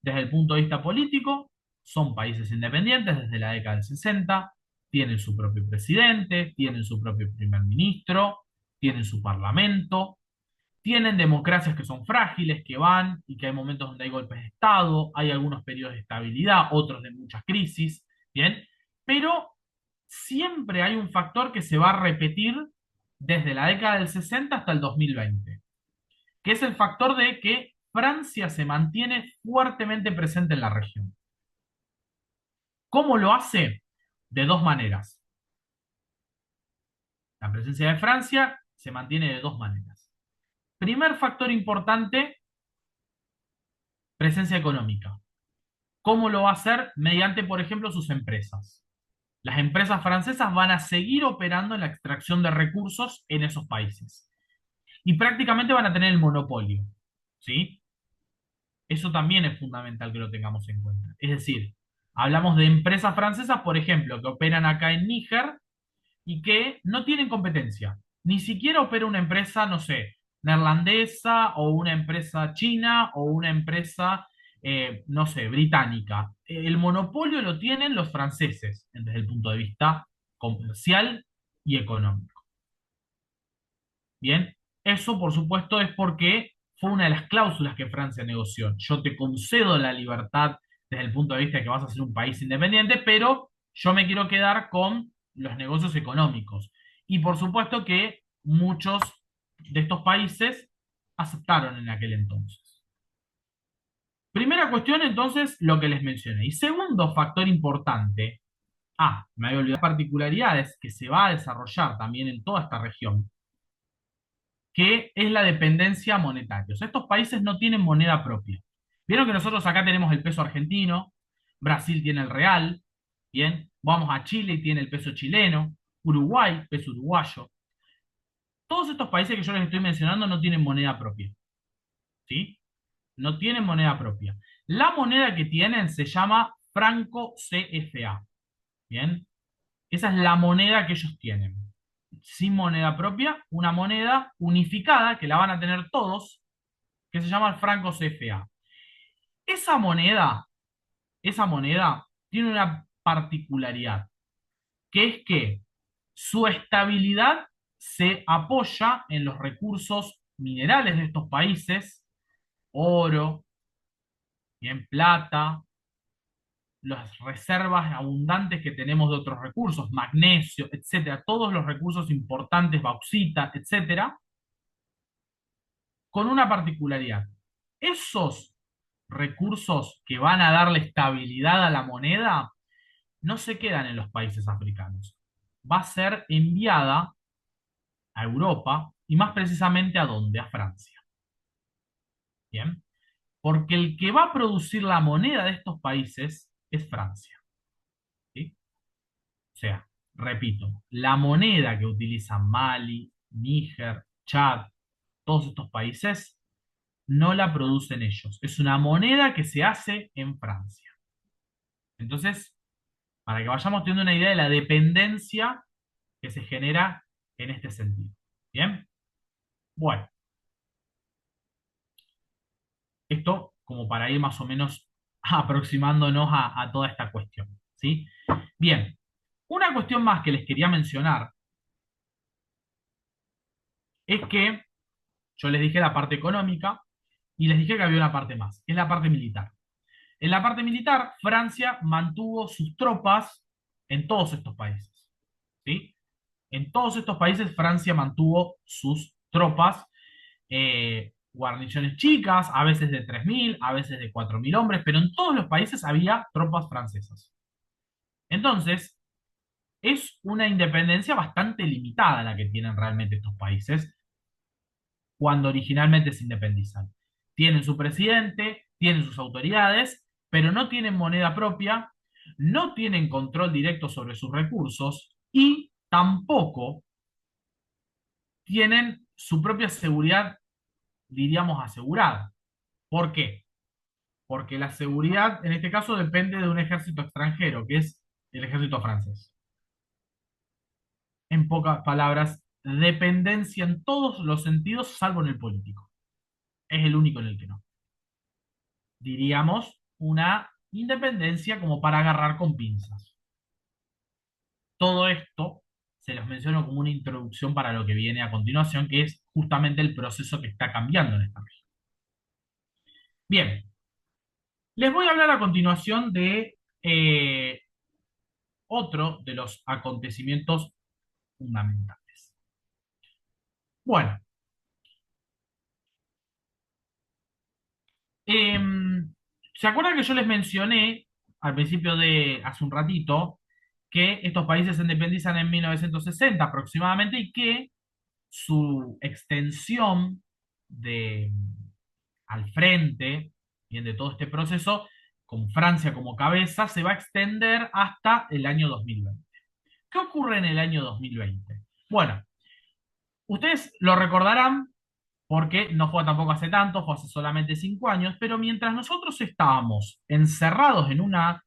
Desde el punto de vista político, son países independientes desde la década del 60, tienen su propio presidente, tienen su propio primer ministro, tienen su parlamento, tienen democracias que son frágiles, que van y que hay momentos donde hay golpes de Estado, hay algunos periodos de estabilidad, otros de muchas crisis, ¿bien? Pero siempre hay un factor que se va a repetir desde la década del 60 hasta el 2020, que es el factor de que Francia se mantiene fuertemente presente en la región. ¿Cómo lo hace? De dos maneras. La presencia de Francia se mantiene de dos maneras. Primer factor importante, presencia económica. ¿Cómo lo va a hacer? Mediante, por ejemplo, sus empresas. Las empresas francesas van a seguir operando en la extracción de recursos en esos países. Y prácticamente van a tener el monopolio. ¿Sí? Eso también es fundamental que lo tengamos en cuenta. Es decir, hablamos de empresas francesas, por ejemplo, que operan acá en Níger y que no tienen competencia. Ni siquiera opera una empresa, no sé, neerlandesa o una empresa china o una empresa, no sé, británica. El monopolio lo tienen los franceses desde el punto de vista comercial y económico. Bien, eso por supuesto es porque fue una de las cláusulas que Francia negoció. Yo te concedo la libertad desde el punto de vista de que vas a ser un país independiente, pero yo me quiero quedar con los negocios económicos. Y por supuesto que muchos de estos países aceptaron en aquel entonces. Primera cuestión, entonces, lo que les mencioné. Y segundo factor importante, me había olvidado particularidades que se va a desarrollar también en toda esta región, que es la dependencia monetaria. O sea, estos países no tienen moneda propia. Vieron que nosotros acá tenemos el peso argentino, Brasil tiene el real, bien, vamos a Chile y tiene el peso chileno, Uruguay, peso uruguayo. Todos estos países que yo les estoy mencionando no tienen moneda propia, ¿sí? No tienen moneda propia. La moneda que tienen se llama franco CFA, ¿bien? Esa es la moneda que ellos tienen. Sin moneda propia, una moneda unificada que la van a tener todos, que se llama el franco CFA. Esa moneda tiene una particularidad, que es que su estabilidad se apoya en los recursos minerales de estos países, oro, bien plata, las reservas abundantes que tenemos de otros recursos, magnesio, etcétera, todos los recursos importantes, bauxita, etcétera, con una particularidad. Esos recursos que van a darle estabilidad a la moneda no se quedan en los países africanos. Va a ser enviada a Europa y más precisamente ¿a dónde? A Francia. Bien, porque el que va a producir la moneda de estos países es Francia. ¿Sí? O sea, repito, la moneda que utilizan Mali, Níger, Chad, todos estos países, no la producen ellos. Es una moneda que se hace en Francia. Entonces, para que vayamos teniendo una idea de la dependencia que se genera en este sentido. ¿Bien? Bueno, esto como para ir más o menos aproximándonos a toda esta cuestión. ¿Sí? Bien, una cuestión más que les quería mencionar es que yo les dije la parte económica y les dije que había una parte más, que es la parte militar. En la parte militar, Francia mantuvo sus tropas en todos estos países. ¿Sí? En todos estos países, Francia mantuvo sus tropas, guarniciones chicas, a veces de 3.000, a veces de 4.000 hombres, pero en todos los países había tropas francesas. Entonces, es una independencia bastante limitada la que tienen realmente estos países cuando originalmente se independizan. Tienen su presidente, tienen sus autoridades, pero no tienen moneda propia, no tienen control directo sobre sus recursos y tampoco tienen su propia seguridad, diríamos, asegurada. ¿Por qué? Porque la seguridad en este caso depende de un ejército extranjero, que es el ejército francés. En pocas palabras, dependencia en todos los sentidos, salvo en el político. Es el único en el que no. Diríamos una independencia como para agarrar con pinzas. Todo esto se los menciono como una introducción para lo que viene a continuación, que es justamente el proceso que está cambiando en esta región. Bien, les voy a hablar a continuación de otro de los acontecimientos fundamentales. Bueno, ¿se acuerdan que yo les mencioné al principio de hace un ratito que estos países se independizan en 1960 aproximadamente y que su extensión de, al frente, bien, de todo este proceso, con Francia como cabeza, se va a extender hasta el año 2020? ¿Qué ocurre en el año 2020? Bueno, ustedes lo recordarán porque no fue tampoco hace tanto, fue hace solamente 5 años, pero mientras nosotros estábamos encerrados en una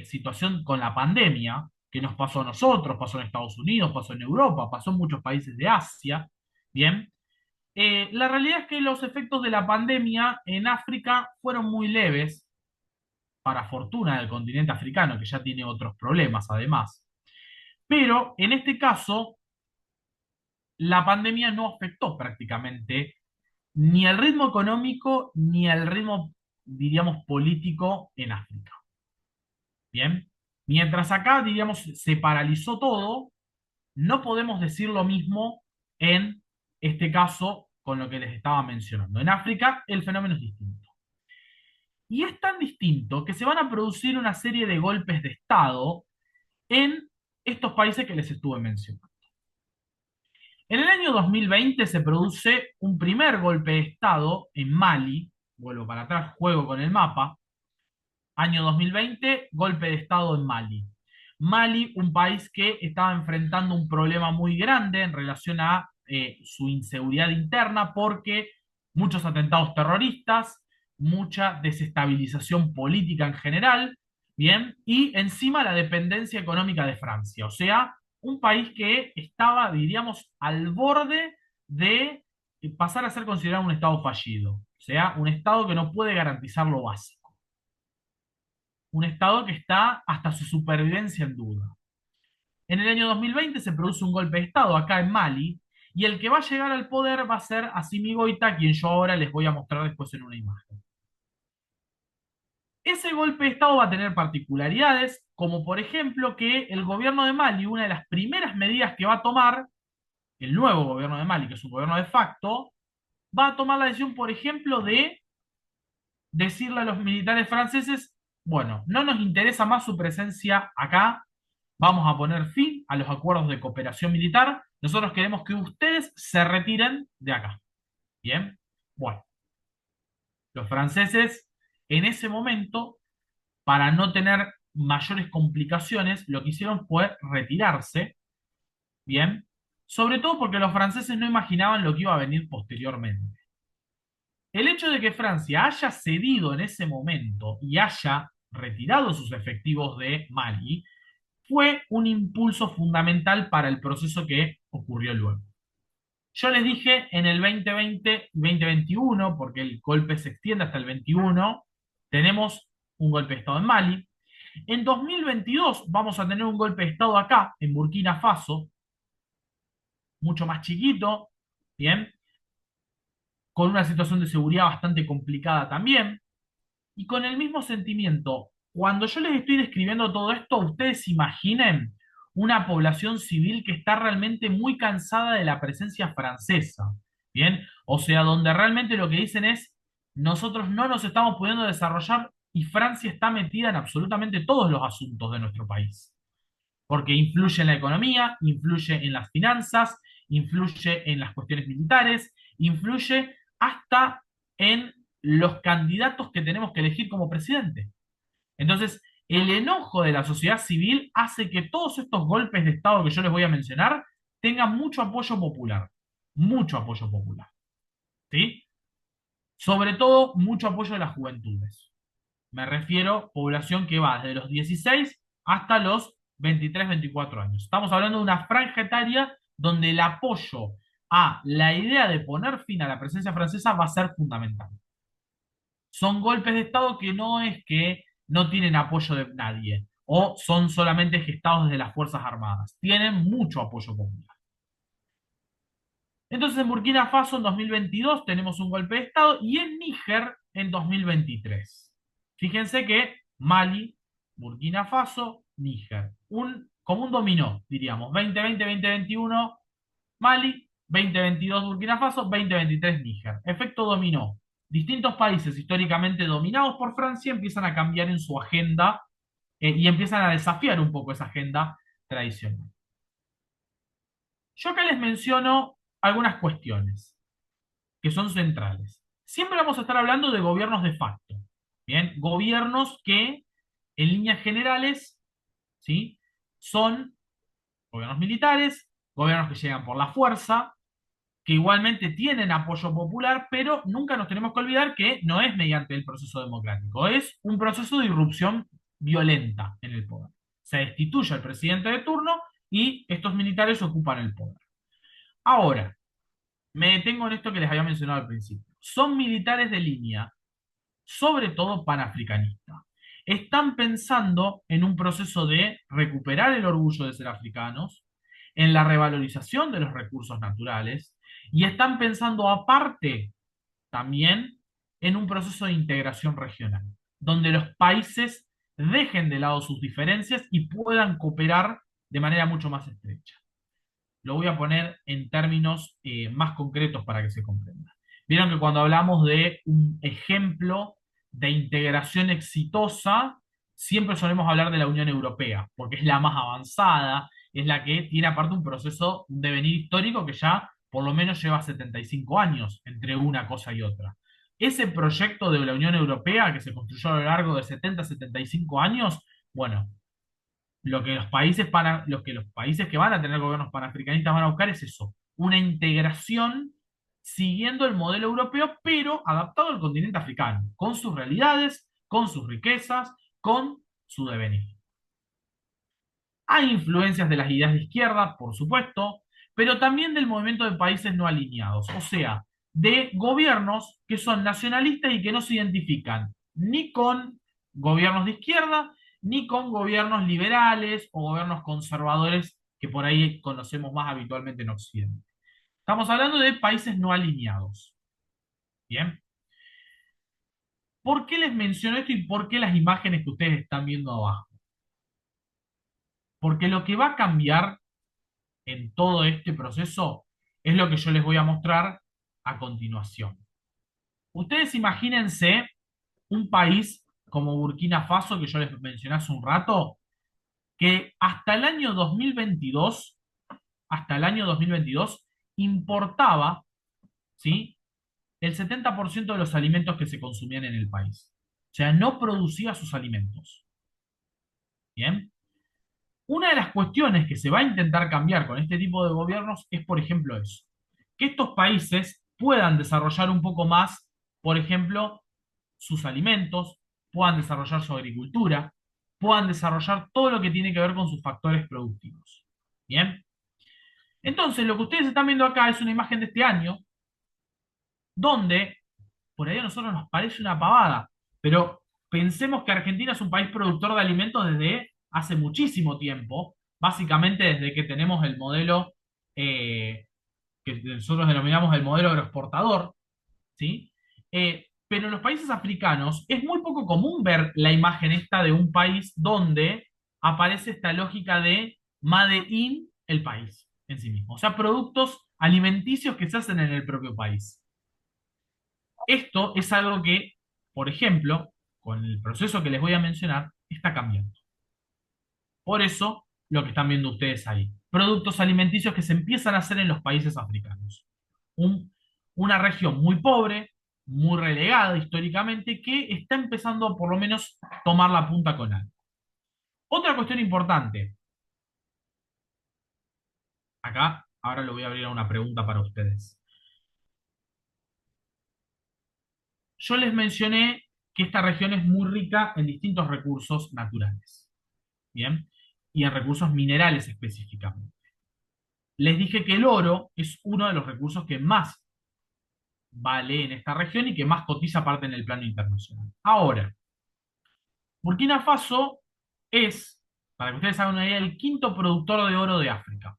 situación con la pandemia, que nos pasó a nosotros, pasó en Estados Unidos, pasó en Europa, pasó en muchos países de Asia, bien, la realidad es que los efectos de la pandemia en África fueron muy leves, para fortuna del continente africano, que ya tiene otros problemas además. Pero en este caso, la pandemia no afectó prácticamente ni el ritmo económico ni el ritmo, diríamos, político en África. Bien, mientras acá, diríamos, se paralizó todo, no podemos decir lo mismo en este caso con lo que les estaba mencionando. En África el fenómeno es distinto. Y es tan distinto que se van a producir una serie de golpes de Estado en estos países que les estuve mencionando. En el año 2020 se produce un primer golpe de Estado en Mali. Vuelvo para atrás, juego con el mapa. Año 2020, golpe de Estado en Mali. Mali, un país que estaba enfrentando un problema muy grande en relación a su inseguridad interna porque muchos atentados terroristas, mucha desestabilización política en general, ¿bien? Y encima la dependencia económica de Francia. O sea, un país que estaba, diríamos, al borde de pasar a ser considerado un Estado fallido. O sea, un Estado que no puede garantizar lo básico. Un Estado que está hasta su supervivencia en duda. En el año 2020 se produce un golpe de Estado acá en Mali, y el que va a llegar al poder va a ser Assimi Goïta, quien yo ahora les voy a mostrar después en una imagen. Ese golpe de Estado va a tener particularidades, como por ejemplo que el gobierno de Mali, una de las primeras medidas que va a tomar, el nuevo gobierno de Mali, que es un gobierno de facto, va a tomar la decisión, por ejemplo, de decirle a los militares franceses, bueno, no nos interesa más su presencia acá, vamos a poner fin a los acuerdos de cooperación militar, nosotros queremos que ustedes se retiren de acá. Bien, bueno, los franceses en ese momento, para no tener mayores complicaciones, lo que hicieron fue retirarse, bien, sobre todo porque los franceses no imaginaban lo que iba a venir posteriormente. El hecho de que Francia haya cedido en ese momento y haya retirado sus efectivos de Mali fue un impulso fundamental para el proceso que ocurrió luego. Yo les dije en el 2020 y 2021, porque el golpe se extiende hasta el 21, tenemos un golpe de Estado en Mali. En 2022 vamos a tener un golpe de Estado acá, en Burkina Faso, mucho más chiquito, ¿bien? Con una situación de seguridad bastante complicada también, y con el mismo sentimiento. Cuando yo les estoy describiendo todo esto, ustedes imaginen una población civil que está realmente muy cansada de la presencia francesa, ¿bien? O sea, donde realmente lo que dicen es, nosotros no nos estamos pudiendo desarrollar y Francia está metida en absolutamente todos los asuntos de nuestro país, porque influye en la economía, influye en las finanzas, influye en las cuestiones militares, influye hasta en los candidatos que tenemos que elegir como presidente. Entonces, el enojo de la sociedad civil hace que todos estos golpes de Estado que yo les voy a mencionar tengan mucho apoyo popular, ¿sí? Sobre todo, mucho apoyo de las juventudes. Me refiero población que va desde los 16 hasta los 23, 24 años. Estamos hablando de una franja etaria donde el apoyo a la idea de poner fin a la presencia francesa va a ser fundamental. Son golpes de Estado que no es que no tienen apoyo de nadie o son solamente gestados desde las Fuerzas Armadas. Tienen mucho apoyo popular. Entonces en Burkina Faso en 2022 tenemos un golpe de Estado y en Níger en 2023. Fíjense que Mali, Burkina Faso, Níger. Como un dominó, diríamos. 2020, 2021, Mali, 2022 Burkina Faso, 2023 Níger. Efecto dominó. Distintos países históricamente dominados por Francia empiezan a cambiar en su agenda y empiezan a desafiar un poco esa agenda tradicional. Yo acá les menciono algunas cuestiones que son centrales. Siempre vamos a estar hablando de gobiernos de facto, ¿bien? Gobiernos que, en líneas generales, ¿sí? Son gobiernos militares, gobiernos que llegan por la fuerza, que igualmente tienen apoyo popular, pero nunca nos tenemos que olvidar que no es mediante el proceso democrático, es un proceso de irrupción violenta en el poder. Se destituye al presidente de turno y estos militares ocupan el poder. Ahora, me detengo en esto que les había mencionado al principio. Son militares de línea, sobre todo panafricanista. Están pensando en un proceso de recuperar el orgullo de ser africanos, en la revalorización de los recursos naturales, y están pensando aparte también en un proceso de integración regional, donde los países dejen de lado sus diferencias y puedan cooperar de manera mucho más estrecha. Lo voy a poner en términos más concretos para que se comprenda. Vieron que cuando hablamos de un ejemplo de integración exitosa, siempre solemos hablar de la Unión Europea, porque es la más avanzada, es la que tiene aparte un proceso, un devenir histórico que ya por lo menos lleva 75 años entre una cosa y otra. Ese proyecto de la Unión Europea que se construyó a lo largo de 70, 75 años, bueno, lo que los países que van a tener gobiernos panafricanistas van a buscar es eso, una integración siguiendo el modelo europeo, pero adaptado al continente africano, con sus realidades, con sus riquezas, con su devenir. Hay influencias de las ideas de izquierda, por supuesto, pero también del movimiento de países no alineados, o sea, de gobiernos que son nacionalistas y que no se identifican ni con gobiernos de izquierda, ni con gobiernos liberales o gobiernos conservadores que por ahí conocemos más habitualmente en Occidente. Estamos hablando de países no alineados. Bien. ¿Por qué les menciono esto y por qué las imágenes que ustedes están viendo abajo? Porque lo que va a cambiar en todo este proceso es lo que yo les voy a mostrar a continuación. Ustedes imagínense un país como Burkina Faso, que yo les mencioné hace un rato, que hasta el año 2022 importaba, ¿sí?, el 70% de los alimentos que se consumían en el país. O sea, no producía sus alimentos. ¿Bien? Una de las cuestiones que se va a intentar cambiar con este tipo de gobiernos es, por ejemplo, eso. Que estos países puedan desarrollar un poco más, por ejemplo, sus alimentos, puedan desarrollar su agricultura, puedan desarrollar todo lo que tiene que ver con sus factores productivos. Bien. Entonces, lo que ustedes están viendo acá es una imagen de este año, donde por ahí a nosotros nos parece una pavada, pero pensemos que Argentina es un país productor de alimentos desde hace muchísimo tiempo, básicamente desde que tenemos el modelo que nosotros denominamos el modelo agroexportador, ¿sí? Pero en los países africanos es muy poco común ver la imagen esta de un país donde aparece esta lógica de made in el país en sí mismo, o sea, productos alimenticios que se hacen en el propio país. Esto es algo que, por ejemplo, con el proceso que les voy a mencionar, está cambiando. Por eso, lo que están viendo ustedes ahí. Productos alimenticios que se empiezan a hacer en los países africanos. Una región muy pobre, muy relegada históricamente, que está empezando a por lo menos tomar la punta con algo. Otra cuestión importante. Acá, ahora lo voy a abrir a una pregunta para ustedes. Yo les mencioné que esta región es muy rica en distintos recursos naturales. Bien, y en recursos minerales específicamente. Les dije que el oro es uno de los recursos que más vale en esta región y que más cotiza aparte en el plano internacional. Ahora, Burkina Faso es, para que ustedes hagan una idea, el quinto productor de oro de África.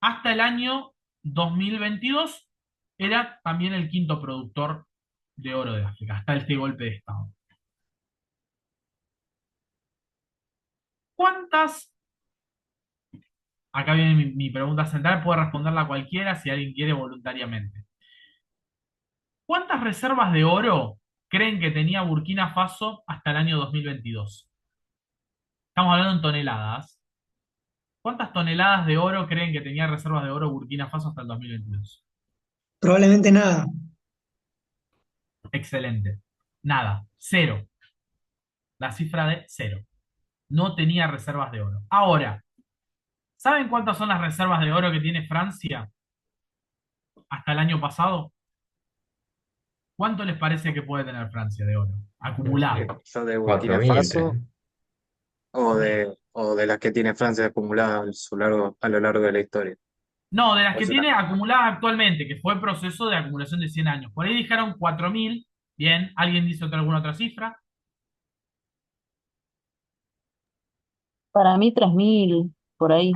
Hasta el año 2022 era también el quinto productor de oro de África, hasta este golpe de Estado. ¿Cuántas Acá viene mi pregunta central, puede responderla cualquiera si alguien quiere voluntariamente. ¿Cuántas reservas de oro creen que tenía Burkina Faso hasta el año 2022? Estamos hablando en toneladas. ¿Cuántas toneladas de oro creen que tenía reservas de oro Burkina Faso hasta el 2022? Probablemente nada. Excelente. Nada. Cero. La cifra de cero. No tenía reservas de oro. Ahora, ¿saben cuántas son las reservas de oro que tiene Francia hasta el año pasado? ¿Cuánto les parece que puede tener Francia de oro acumulado? ¿Eso de Burkina 4.000 Faso o de las que tiene Francia acumuladas a lo largo de la historia? No, de las O que sea, tiene acumuladas actualmente, que fue el proceso de acumulación de 100 años. Por ahí dijeron 4.000. Bien, ¿alguien dice alguna otra cifra? Para mí 3.000 por ahí.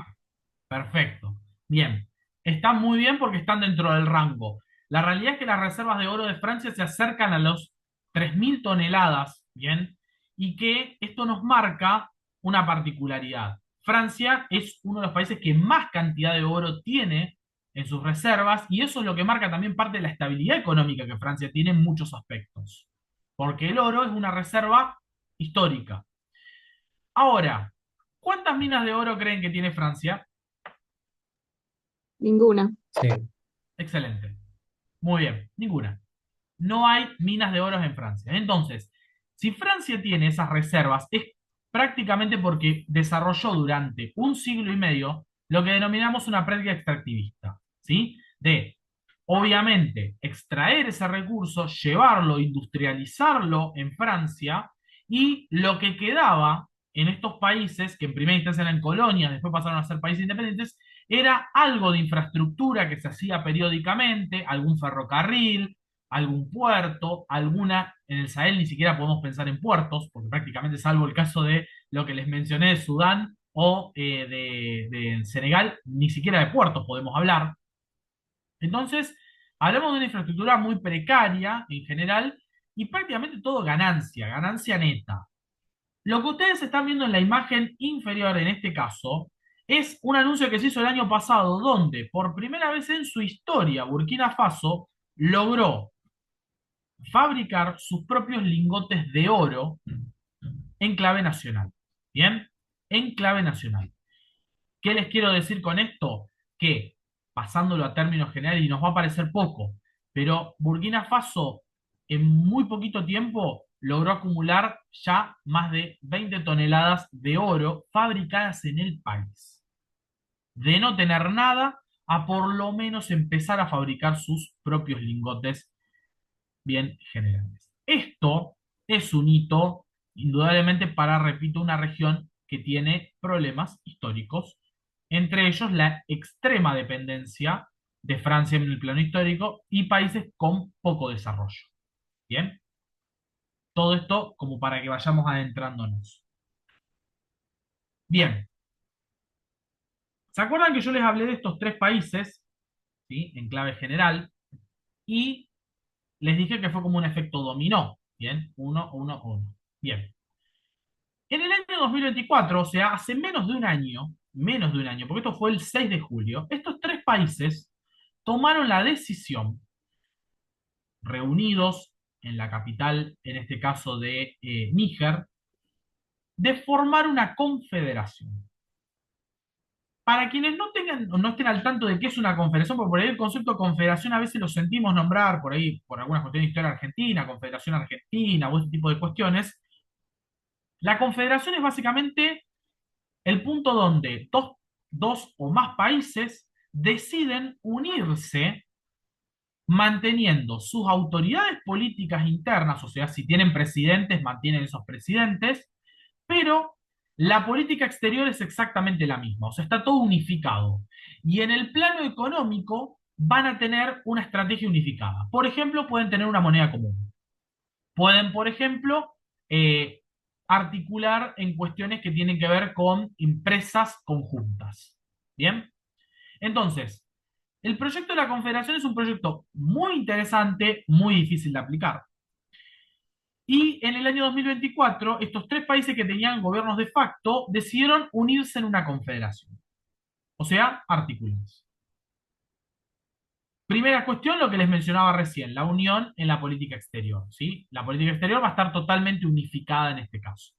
Perfecto. Bien. Están muy bien porque están dentro del rango. La realidad es que las reservas de oro de Francia se acercan a los 3.000 toneladas, ¿bien? Y que esto nos marca una particularidad. Francia es uno de los países que más cantidad de oro tiene en sus reservas y eso es lo que marca también parte de la estabilidad económica que Francia tiene en muchos aspectos. Porque el oro es una reserva histórica. Ahora, ¿cuántas minas de oro creen que tiene Francia? Ninguna. sí, Excelente. Muy bien, ninguna. No hay minas de oro en Francia. Entonces, si Francia tiene esas reservas, es prácticamente porque desarrolló durante un siglo y medio lo que denominamos una práctica extractivista, ¿sí? De, obviamente, extraer ese recurso, llevarlo, industrializarlo en Francia, y lo que quedaba en estos países, que en primera instancia eran colonias, después pasaron a ser países independientes, era algo de infraestructura que se hacía periódicamente, algún ferrocarril, algún puerto, alguna, en el Sahel ni siquiera podemos pensar en puertos, porque prácticamente salvo el caso de lo que les mencioné de Sudán o de Senegal, ni siquiera de puertos podemos hablar. Entonces, hablamos de una infraestructura muy precaria en general y prácticamente todo ganancia, ganancia neta. Lo que ustedes están viendo en la imagen inferior en este caso es un anuncio que se hizo el año pasado donde por primera vez en su historia Burkina Faso logró fabricar sus propios lingotes de oro en clave nacional. ¿Bien? En clave nacional. ¿Qué les quiero decir con esto? Que, pasándolo a términos generales, y nos va a parecer poco, pero Burkina Faso en muy poquito tiempo logró acumular ya más de 20 toneladas de oro fabricadas en el país. De no tener nada a por lo menos empezar a fabricar sus propios lingotes bien generales. Esto es un hito indudablemente para, repito, una región que tiene problemas históricos, entre ellos la extrema dependencia de Francia en el plano histórico y países con poco desarrollo. Bien, todo esto como para que vayamos adentrándonos. Bien, ¿se acuerdan que yo les hablé de estos tres países, ¿sí? En clave general, y les dije que fue como un efecto dominó? Bien, uno, uno, uno. Bien. En el año 2024, o sea, hace menos de un año, porque esto fue el 6 de julio, estos tres países tomaron la decisión, reunidos en la capital, en este caso de Níger, de formar una confederación. Para quienes no tengan o no estén al tanto de qué es una confederación, porque por ahí el concepto de confederación a veces lo sentimos nombrar por ahí, por algunas cuestiones de historia argentina, Confederación Argentina o este tipo de cuestiones, la confederación es básicamente el punto donde dos o más países deciden unirse manteniendo sus autoridades políticas internas, o sea, si tienen presidentes, mantienen esos presidentes, pero la política exterior es exactamente la misma, o sea, está todo unificado. Y en el plano económico van a tener una estrategia unificada. Por ejemplo, pueden tener una moneda común. Pueden, por ejemplo, articular en cuestiones que tienen que ver con empresas conjuntas. ¿Bien? Entonces, el proyecto de la Confederación es un proyecto muy interesante, muy difícil de aplicar. Y en el año 2024, estos tres países que tenían gobiernos de facto decidieron unirse en una confederación. O sea, articulados. Primera cuestión, lo que les mencionaba recién, la unión en la política exterior, ¿sí? La política exterior va a estar totalmente unificada en este caso.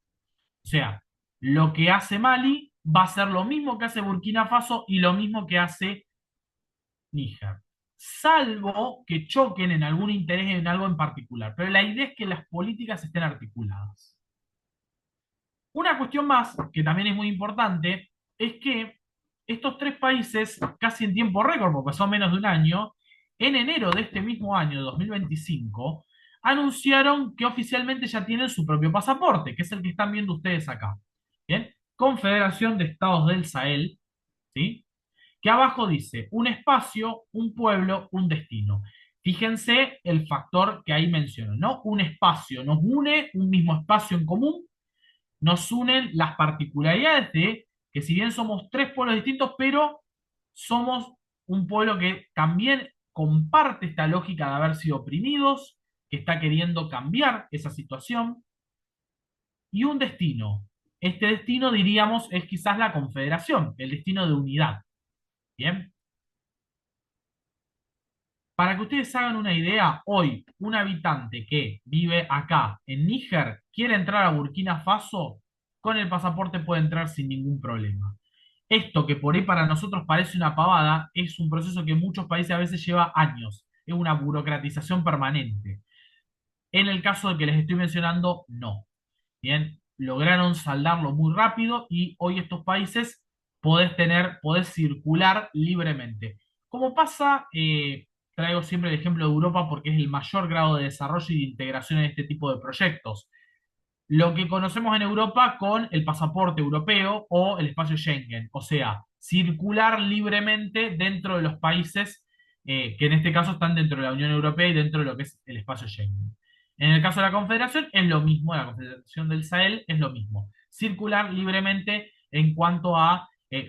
O sea, lo que hace Mali va a ser lo mismo que hace Burkina Faso y lo mismo que hace Níger, salvo que choquen en algún interés en algo en particular. Pero la idea es que las políticas estén articuladas. Una cuestión más, que también es muy importante, es que estos tres países, casi en tiempo récord, porque pasó menos de un año, en enero de este mismo año, 2025, anunciaron que oficialmente ya tienen su propio pasaporte, que es el que están viendo ustedes acá. ¿Bien? Confederación de Estados del Sahel, ¿sí? Que abajo dice un espacio, un pueblo, un destino. Fíjense el factor que ahí menciono, ¿no? Un espacio nos une, un mismo espacio en común, nos unen las particularidades de que si bien somos tres pueblos distintos, pero somos un pueblo que también comparte esta lógica de haber sido oprimidos, que está queriendo cambiar esa situación, y un destino. Este destino, diríamos, es quizás la confederación, el destino de unidad. Bien. Para que ustedes hagan una idea, hoy un habitante que vive acá en Níger quiere entrar a Burkina Faso, con el pasaporte puede entrar sin ningún problema. Esto que por ahí para nosotros parece una pavada, es un proceso que en muchos países a veces lleva años. Es una burocratización permanente. En el caso de que les estoy mencionando, no. Bien, lograron saldarlo muy rápido y hoy estos países podés circular libremente. Como pasa, traigo siempre el ejemplo de Europa porque es el mayor grado de desarrollo y de integración en este tipo de proyectos. Lo que conocemos en Europa con el pasaporte europeo o el espacio Schengen, o sea, circular libremente dentro de los países que en este caso están dentro de la Unión Europea y dentro de lo que es el espacio Schengen. En el caso de la Confederación es lo mismo, la Confederación del Sahel es lo mismo, circular libremente en cuanto a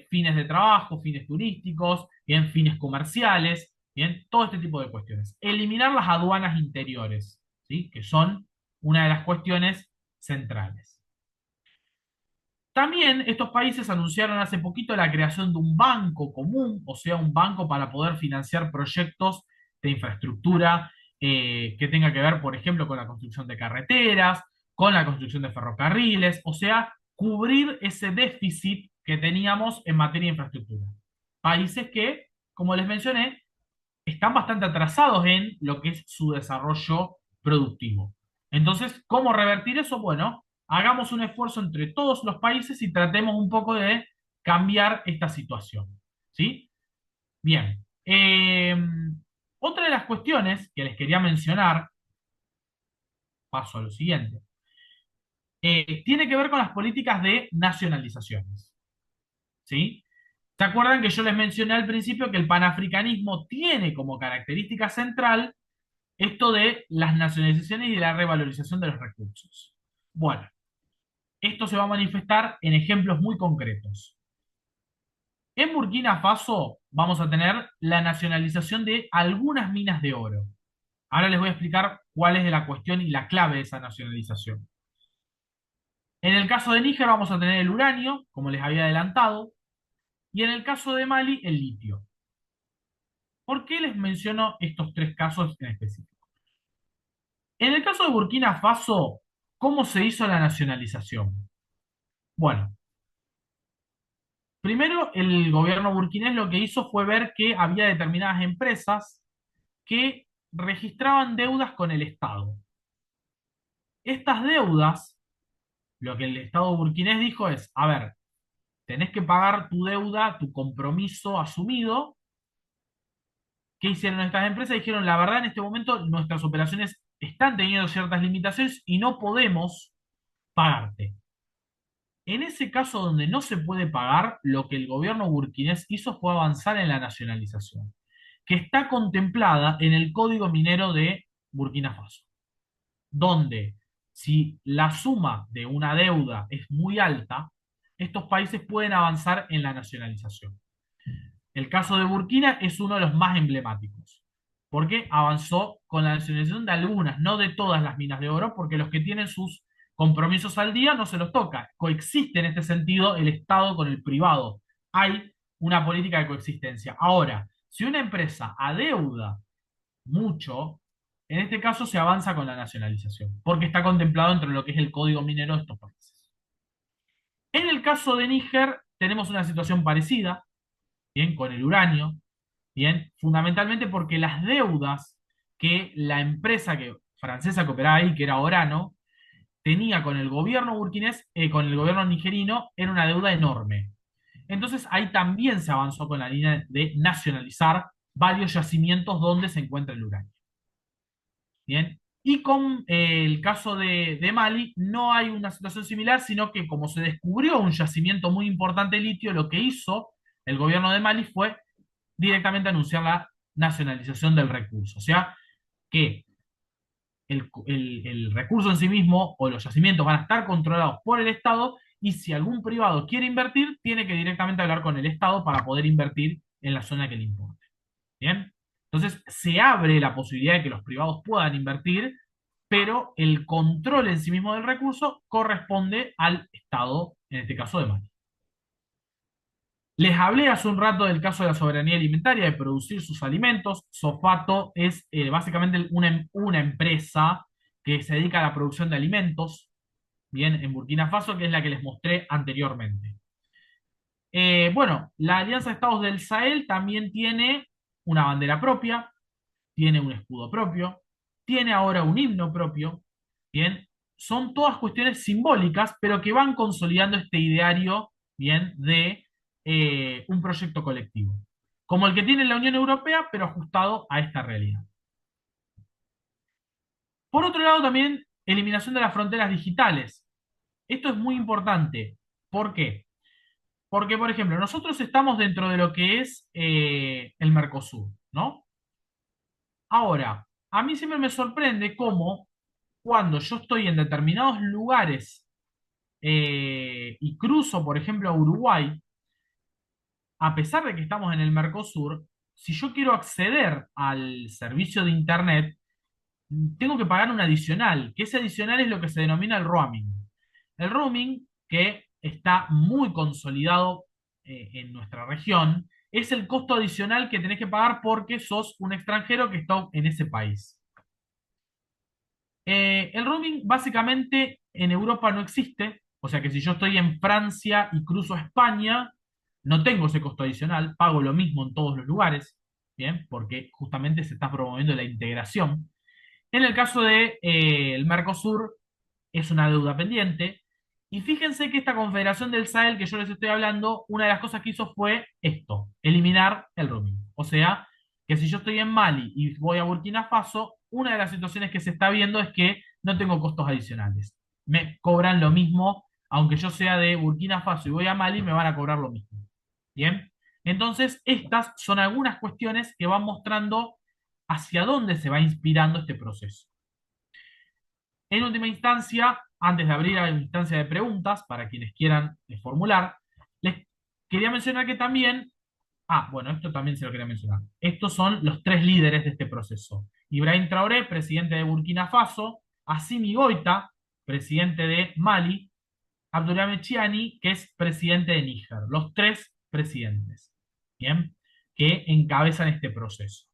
fines de trabajo, fines turísticos, bien, fines comerciales, bien, todo este tipo de cuestiones. Eliminar las aduanas interiores, ¿sí? Que son una de las cuestiones centrales. También estos países anunciaron hace poquito la creación de un banco común, o sea, un banco para poder financiar proyectos de infraestructura que tenga que ver, por ejemplo, con la construcción de carreteras, con la construcción de ferrocarriles, o sea, cubrir ese déficit que teníamos en materia de infraestructura. Países que, como les mencioné, están bastante atrasados en lo que es su desarrollo productivo. Entonces, ¿cómo revertir eso? Bueno, hagamos un esfuerzo entre todos los países y tratemos un poco de cambiar esta situación. ¿Sí? Bien. Otra de las cuestiones que les quería mencionar, paso a lo siguiente, tiene que ver con las políticas de nacionalizaciones. ¿Sí? ¿Se acuerdan que yo les mencioné al principio que el panafricanismo tiene como característica central esto de las nacionalizaciones y de la revalorización de los recursos? Bueno, esto se va a manifestar en ejemplos muy concretos. En Burkina Faso vamos a tener la nacionalización de algunas minas de oro. Ahora les voy a explicar cuál es la cuestión y la clave de esa nacionalización. En el caso de Níger vamos a tener el uranio, como les había adelantado, y en el caso de Mali, el litio. ¿Por qué les menciono estos tres casos en específico? En el caso de Burkina Faso, ¿cómo se hizo la nacionalización? Bueno, primero el gobierno burkinés lo que hizo fue ver que había determinadas empresas que registraban deudas con el Estado. Estas deudas, lo que el Estado burkinés dijo es, a ver, tenés que pagar tu deuda, tu compromiso asumido. ¿Qué hicieron estas empresas? Dijeron, la verdad, en este momento nuestras operaciones están teniendo ciertas limitaciones y no podemos pagarte. En ese caso donde no se puede pagar, lo que el gobierno burkinés hizo fue avanzar en la nacionalización, que está contemplada en el Código Minero de Burkina Faso, donde si la suma de una deuda es muy alta, estos países pueden avanzar en la nacionalización. El caso de Burkina es uno de los más emblemáticos, porque avanzó con la nacionalización de algunas, no de todas las minas de oro, porque los que tienen sus compromisos al día no se los toca. Coexiste en este sentido el Estado con el privado. Hay una política de coexistencia. Ahora, si una empresa adeuda mucho, en este caso se avanza con la nacionalización, porque está contemplado entre lo que es el código minero de estos países. En el caso de Níger tenemos una situación parecida, bien, con el uranio, bien, fundamentalmente porque las deudas que la empresa francesa que operaba ahí, que era Orano, tenía con el gobierno burkinés, con el gobierno nigerino, era una deuda enorme. Entonces ahí también se avanzó con la línea de nacionalizar varios yacimientos donde se encuentra el uranio. Bien, y con el caso de Mali no hay una situación similar, sino que como se descubrió un yacimiento muy importante de litio, lo que hizo el gobierno de Mali fue directamente anunciar la nacionalización del recurso. O sea, que el recurso en sí mismo o los yacimientos van a estar controlados por el Estado y si algún privado quiere invertir, tiene que directamente hablar con el Estado para poder invertir en la zona que le importe. ¿Bien? Entonces, se abre la posibilidad de que los privados puedan invertir, pero el control en sí mismo del recurso corresponde al Estado, en este caso de Mali. Les hablé hace un rato del caso de la soberanía alimentaria, de producir sus alimentos. Sofato es básicamente una empresa que se dedica a la producción de alimentos, bien, en Burkina Faso, que es la que les mostré anteriormente. Bueno, la Alianza de Estados del Sahel también tiene una bandera propia, tiene un escudo propio, tiene ahora un himno propio, bien, son todas cuestiones simbólicas, pero que van consolidando este ideario, bien, de un proyecto colectivo, como el que tiene la Unión Europea, pero ajustado a esta realidad. Por otro lado, también eliminación de las fronteras digitales. Esto es muy importante. ¿Por qué? Porque, por ejemplo, nosotros estamos dentro de lo que es el Mercosur, ¿no? Ahora, a mí siempre me sorprende cómo cuando yo estoy en determinados lugares y cruzo, por ejemplo, a Uruguay, a pesar de que estamos en el Mercosur, si yo quiero acceder al servicio de Internet, tengo que pagar un adicional, que ese adicional es lo que se denomina el roaming. El roaming, que está muy consolidado en nuestra región, es el costo adicional que tenés que pagar porque sos un extranjero que está en ese país. El roaming básicamente en Europa no existe, o sea que si yo estoy en Francia y cruzo a España, no tengo ese costo adicional, pago lo mismo en todos los lugares, ¿bien? Porque justamente se está promoviendo la integración. En el caso de, el Mercosur, es una deuda pendiente. Y fíjense que esta confederación del Sahel que yo les estoy hablando, una de las cosas que hizo fue esto, eliminar el roaming. O sea, que si yo estoy en Mali y voy a Burkina Faso, una de las situaciones que se está viendo es que no tengo costos adicionales. me cobran lo mismo, aunque yo sea de Burkina Faso y voy a Mali, me van a cobrar lo mismo. Bien, entonces estas son algunas cuestiones que van mostrando hacia dónde se va inspirando este proceso. En última instancia, antes de abrir a la instancia de preguntas, para quienes quieran formular, les quería mencionar que también, bueno, esto también se lo quería mencionar, estos son los tres líderes de este proceso. Ibrahim Traoré, presidente de Burkina Faso, Assimi Goïta, presidente de Mali, Abdoulaye Chiani, que es presidente de Níger. Los tres presidentes, ¿bien? Que encabezan este proceso.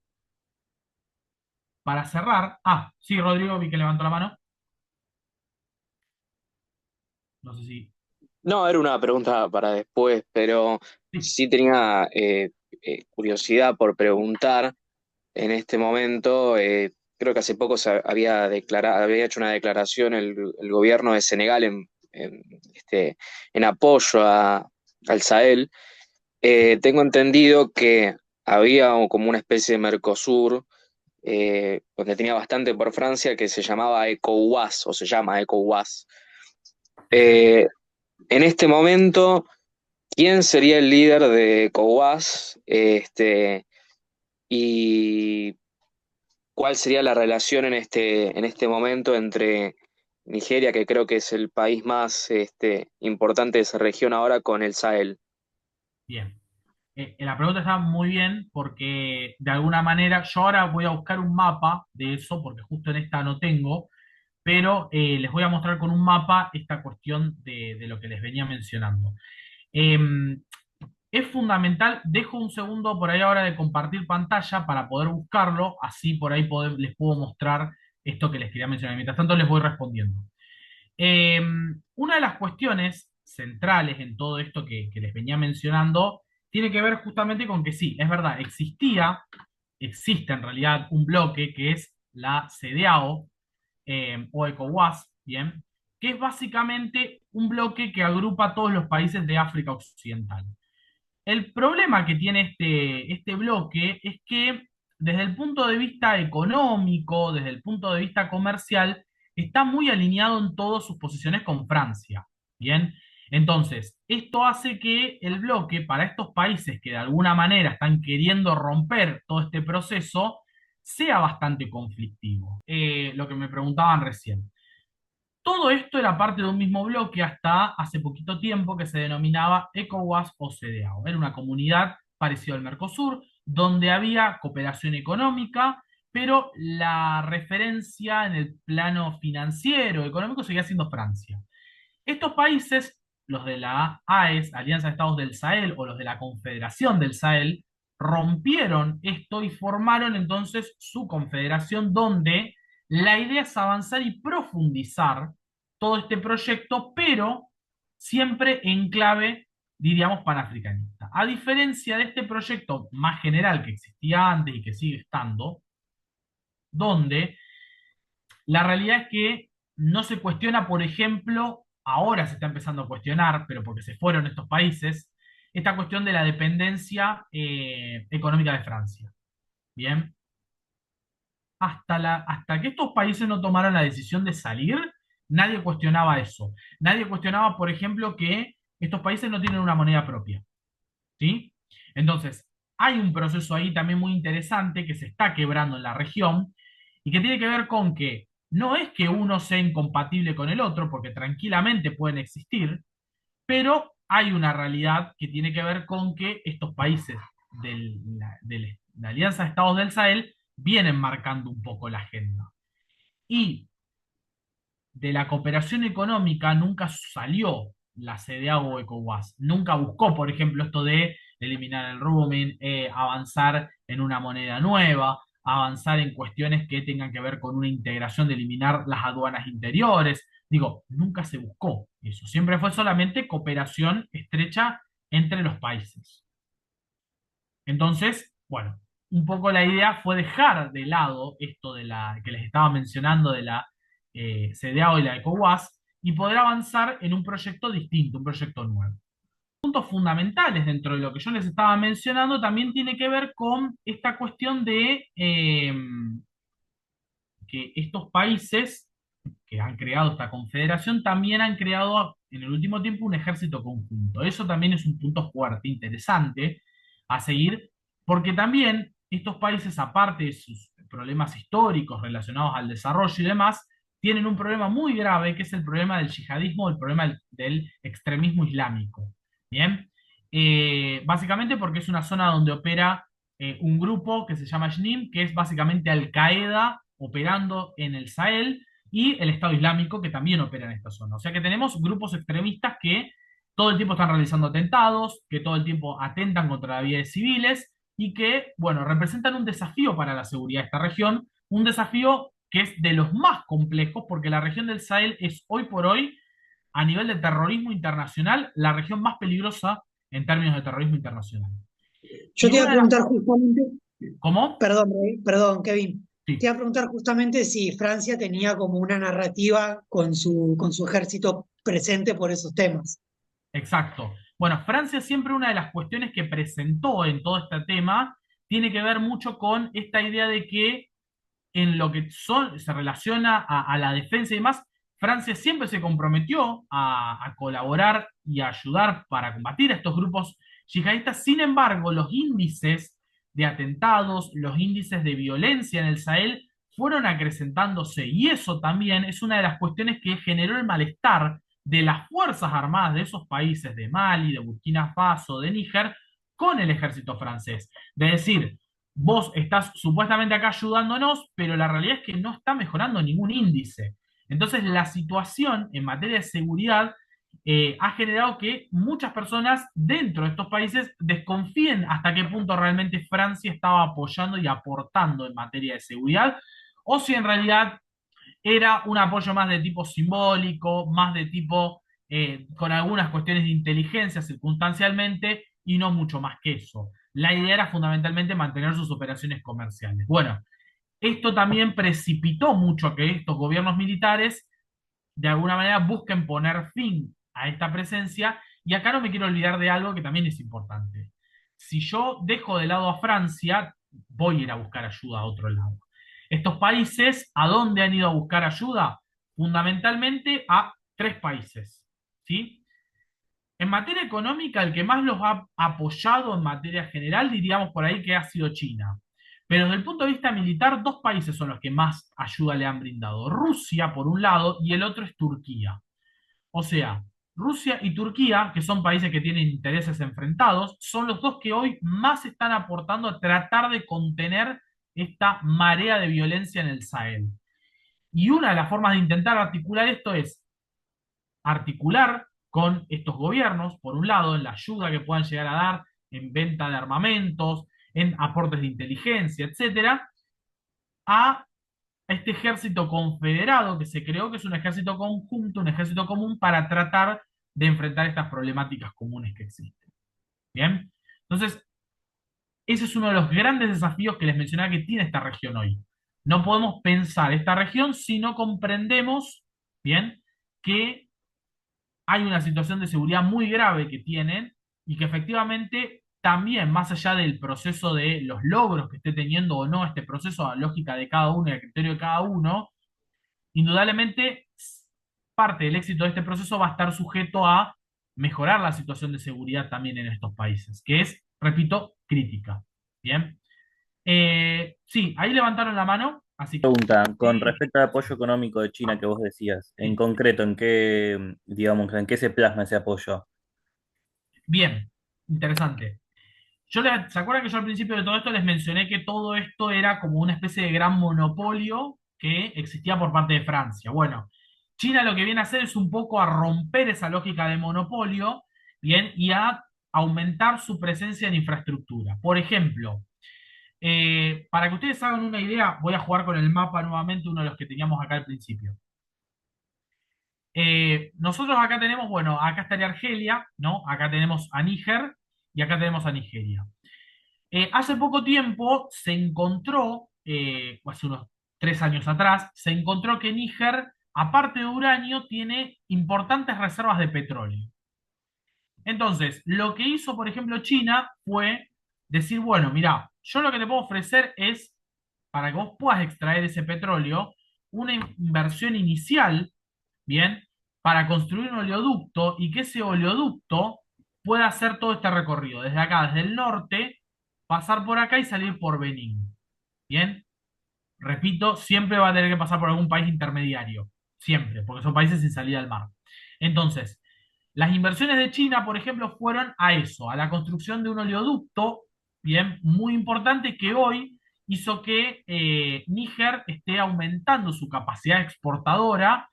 Para cerrar, sí, Rodrigo, vi que levantó la mano. No sé si... No, era una pregunta para después, pero Sí, sí tenía curiosidad por preguntar en este momento. Creo que hace poco había hecho una declaración el gobierno de Senegal en apoyo al Sahel. Tengo entendido que había como una especie de Mercosur, donde tenía bastante por Francia, que se llamaba ECOWAS, o se llama ECOWAS. exacto. Eh, en este momento, ¿quién sería el líder de ECOWAS? Y cuál sería la relación en este momento entre Nigeria, que creo que es el país más importante de esa región ahora, con el Sahel. Bien. La pregunta está muy bien porque de alguna manera yo ahora voy a buscar un mapa de eso porque justo en esta no tengo, pero les voy a mostrar con un mapa esta cuestión de lo que les venía mencionando. Em, es fundamental, dejo un segundo por ahí ahora de compartir pantalla para poder buscarlo, así por ahí les puedo mostrar esto que les quería mencionar. Mientras tanto les voy respondiendo. Una de las cuestiones centrales en todo esto que les venía mencionando tiene que ver justamente con que sí, es verdad, existe en realidad un bloque que es la CEDEAO o ECOWAS, ¿bien? Que es básicamente un bloque que agrupa a todos los países de África Occidental. El problema que tiene este bloque es que desde el punto de vista económico, desde el punto de vista comercial, está muy alineado en todas sus posiciones con Francia. Bien, entonces, esto hace que el bloque para estos países que de alguna manera están queriendo romper todo este proceso sea bastante conflictivo. Lo que me preguntaban recién. Todo esto era parte de un mismo bloque hasta hace poquito tiempo que se denominaba ECOWAS o CEDEAO. Era una comunidad parecida al Mercosur, donde había cooperación económica, pero la referencia en el plano financiero, económico, seguía siendo Francia. Estos países, los de la AES, Alianza de Estados del Sahel, o los de la Confederación del Sahel, rompieron esto y formaron entonces su confederación donde la idea es avanzar y profundizar todo este proyecto, pero siempre en clave, diríamos, panafricanista. A diferencia de este proyecto más general que existía antes y que sigue estando, donde la realidad es que no se cuestiona, por ejemplo, ahora se está empezando a cuestionar, pero porque se fueron estos países, esta cuestión de la dependencia económica de Francia. Bien, hasta que estos países no tomaron la decisión de salir, nadie cuestionaba eso. Nadie cuestionaba, por ejemplo, que estos países no tienen una moneda propia. ¿Sí? Entonces, hay un proceso ahí también muy interesante que se está quebrando en la región y que tiene que ver con que no es que uno sea incompatible con el otro, porque tranquilamente pueden existir, pero hay una realidad que tiene que ver con que estos países de la Alianza de Estados del Sahel vienen marcando un poco la agenda. Y de la cooperación económica nunca salió la CEDEAO o ECOWAS. Nunca buscó, por ejemplo, esto de eliminar el roaming, avanzar en una moneda nueva, avanzar en cuestiones que tengan que ver con una integración de eliminar las aduanas interiores. Digo, nunca se buscó eso. Siempre fue solamente cooperación estrecha entre los países. Entonces, bueno, un poco la idea fue dejar de lado esto de la que les estaba mencionando de la CEDEAO y la ECOWAS y poder avanzar en un proyecto distinto, un proyecto nuevo. Puntos fundamentales dentro de lo que yo les estaba mencionando también tiene que ver con esta cuestión de que estos países que han creado esta confederación, también han creado en el último tiempo un ejército conjunto. Eso también es un punto fuerte, interesante a seguir, porque también estos países, aparte de sus problemas históricos relacionados al desarrollo y demás, tienen un problema muy grave, que es el problema del yihadismo, el problema del extremismo islámico. Bien, básicamente porque es una zona donde opera un grupo que se llama JNIM, que es básicamente Al Qaeda operando en el Sahel, y el Estado Islámico, que también opera en esta zona. O sea que tenemos grupos extremistas que todo el tiempo están realizando atentados, que todo el tiempo atentan contra la vida de civiles y que, bueno, representan un desafío para la seguridad de esta región, un desafío que es de los más complejos, porque la región del Sahel es hoy por hoy, a nivel de terrorismo internacional, la región más peligrosa en términos de terrorismo internacional. Yo Y te iba una a de las... preguntar justamente, ¿Cómo? perdón, Kevin, te Sí. iba a preguntar justamente si Francia tenía como una narrativa con su ejército presente por esos temas. Exacto. Bueno, Francia siempre una de las cuestiones que presentó en todo este tema tiene que ver mucho con esta idea de que en lo que se relaciona a la defensa y demás, Francia siempre se comprometió a colaborar y a ayudar para combatir a estos grupos yihadistas. Sin embargo, los índices de atentados, los índices de violencia en el Sahel fueron acrecentándose y eso también es una de las cuestiones que generó el malestar de las Fuerzas Armadas de esos países, de Mali, de Burkina Faso, de Níger, con el ejército francés. De decir, vos estás supuestamente acá ayudándonos, pero la realidad es que no está mejorando ningún índice. Entonces, la situación en materia de seguridad ha generado que muchas personas dentro de estos países desconfíen hasta qué punto realmente Francia estaba apoyando y aportando en materia de seguridad, o si en realidad era un apoyo más de tipo simbólico, más de tipo con algunas cuestiones de inteligencia circunstancialmente y no mucho más que eso. La idea era fundamentalmente mantener sus operaciones comerciales. Bueno, esto también precipitó mucho a que estos gobiernos militares de alguna manera busquen poner fin a esta presencia. Y acá no me quiero olvidar de algo que también es importante. Si yo dejo de lado a Francia, voy a ir a buscar ayuda a otro lado. Estos países, ¿a dónde han ido a buscar ayuda? Fundamentalmente a tres países, ¿sí? En materia económica, el que más los ha apoyado en materia general, diríamos por ahí que ha sido China. Pero desde el punto de vista militar, dos países son los que más ayuda le han brindado. Rusia, por un lado, y el otro es Turquía. O sea, Rusia y Turquía, que son países que tienen intereses enfrentados, son los dos que hoy más están aportando a tratar de contener esta marea de violencia en el Sahel. Y una de las formas de intentar articular esto es articular con estos gobiernos, por un lado, en la ayuda que puedan llegar a dar en venta de armamentos, en aportes de inteligencia, etcétera, a este ejército confederado que se creó, que es un ejército conjunto, un ejército común para tratar de enfrentar estas problemáticas comunes que existen. Bien, entonces, ese es uno de los grandes desafíos que les mencionaba que tiene esta región hoy. No podemos pensar esta región si no comprendemos, bien, que hay una situación de seguridad muy grave que tienen y que efectivamente también, más allá del proceso de los logros que esté teniendo o no este proceso, a lógica de cada uno y al criterio de cada uno, indudablemente parte del éxito de este proceso va a estar sujeto a mejorar la situación de seguridad también en estos países, que es, repito, crítica. Bien. Sí, ahí levantaron la mano, así que Pregunta, con respecto al apoyo económico de China que vos decías, en sí. concreto, ¿en qué, digamos, en qué se plasma ese apoyo? Bien, interesante. ¿Se acuerdan que yo al principio de todo esto les mencioné que todo esto era como una especie de gran monopolio que existía por parte de Francia? Bueno, China lo que viene a hacer es un poco a romper esa lógica de monopolio, bien, y a aumentar su presencia en infraestructura. Por ejemplo, para que ustedes hagan una idea, voy a jugar con el mapa nuevamente, uno de los que teníamos acá al principio. Nosotros acá tenemos, bueno, acá estaría Argelia, ¿no? Acá tenemos a Níger y acá tenemos a Nigeria. Hace poco tiempo se encontró, hace unos 3 años atrás, se encontró que Níger, aparte de uranio, tiene importantes reservas de petróleo. Entonces, lo que hizo, por ejemplo, China fue decir, bueno, mira, yo lo que te puedo ofrecer es, para que vos puedas extraer ese petróleo, una inversión inicial, ¿bien? Para construir un oleoducto y que ese oleoducto pueda hacer todo este recorrido, desde acá, desde el norte, pasar por acá y salir por Benín, ¿bien? Repito, siempre va a tener que pasar por algún país intermediario, siempre, porque son países sin salida al mar. Entonces, las inversiones de China, por ejemplo, fueron a eso, a la construcción de un oleoducto, bien, muy importante que hoy hizo que Níger esté aumentando su capacidad exportadora,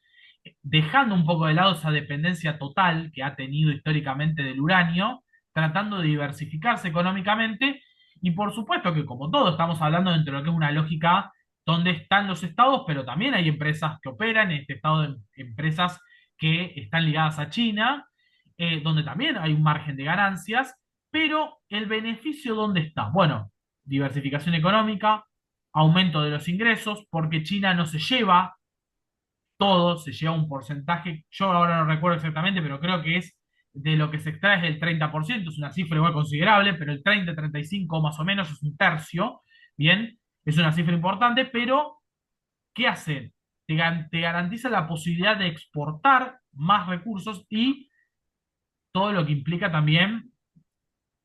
dejando un poco de lado esa dependencia total que ha tenido históricamente del uranio, tratando de diversificarse económicamente, y por supuesto que como todo estamos hablando dentro de lo que es una lógica donde están los estados, pero también hay empresas que operan, en este estado de empresas que están ligadas a China, donde también hay un margen de ganancias, pero el beneficio ¿dónde está? Bueno, diversificación económica, aumento de los ingresos, porque China no se lleva todo, se lleva un porcentaje, yo ahora no recuerdo exactamente, pero creo que es de lo que se extrae es del 30%, es una cifra igual considerable, pero el 30-35 más o menos es un tercio, ¿bien? Es una cifra importante, pero ¿qué hacen? Te garantiza la posibilidad de exportar más recursos y todo lo que implica también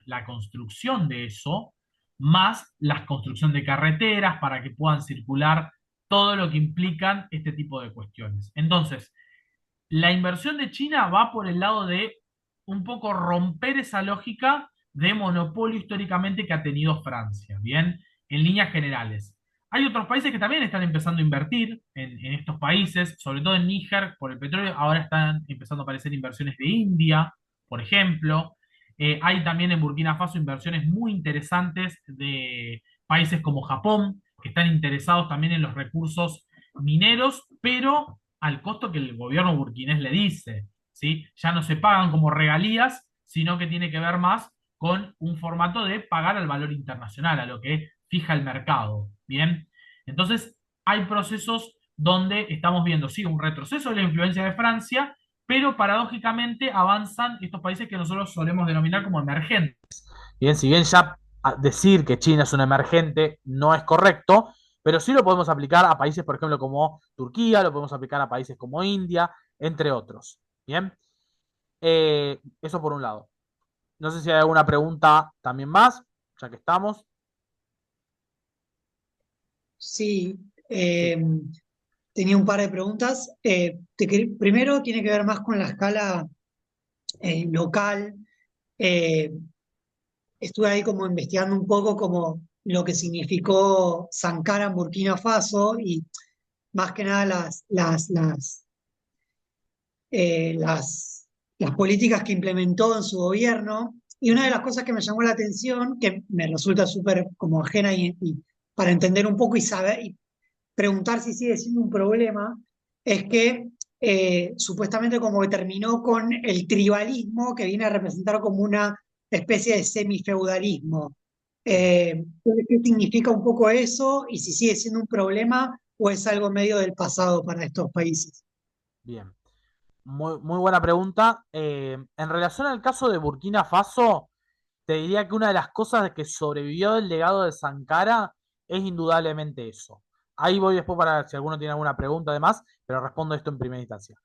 la construcción de eso, más la construcción de carreteras para que puedan circular, todo lo que implican este tipo de cuestiones. Entonces, la inversión de China va por el lado de un poco romper esa lógica de monopolio históricamente que ha tenido Francia, ¿bien? En líneas generales. Hay otros países que también están empezando a invertir en estos países, sobre todo en Níger por el petróleo. Ahora están empezando a aparecer inversiones de India, por ejemplo. Hay también en Burkina Faso inversiones muy interesantes de países como Japón, que están interesados también en los recursos mineros, pero al costo que el gobierno burkinés le dice, ¿sí? Ya no se pagan como regalías, sino que tiene que ver más con un formato de pagar al valor internacional, a lo que fija el mercado, ¿bien? Entonces, hay procesos donde estamos viendo, sí, un retroceso de la influencia de Francia, pero paradójicamente avanzan estos países que nosotros solemos denominar como emergentes. Bien, si bien ya decir que China es un emergente no es correcto, pero sí lo podemos aplicar a países, por ejemplo, como Turquía, lo podemos aplicar a países como India, entre otros. Bien, eso por un lado. No sé si hay alguna pregunta también más, ya que estamos. Sí, Sí. tenía un par de preguntas. Primero tiene que ver más con la escala local. Eh, Estuve ahí como investigando un poco como lo que significó Sankara en Burkina Faso y más que nada las políticas que implementó en su gobierno. Y una de las cosas que me llamó la atención, que me resulta súper como ajena y para entender un poco y saber y preguntar si sigue siendo un problema, es que supuestamente como que terminó con el tribalismo que viene a representar como una especie de semifeudalismo. Bien. ¿Qué significa un poco eso y si sigue siendo un problema o es algo medio del pasado para estos países? Bien. Muy buena pregunta. En relación al caso de Burkina Faso, te diría que una de las cosas que sobrevivió del legado de Sankara es indudablemente eso. Ahí voy después para si alguno tiene alguna pregunta además, pero respondo esto en primera instancia.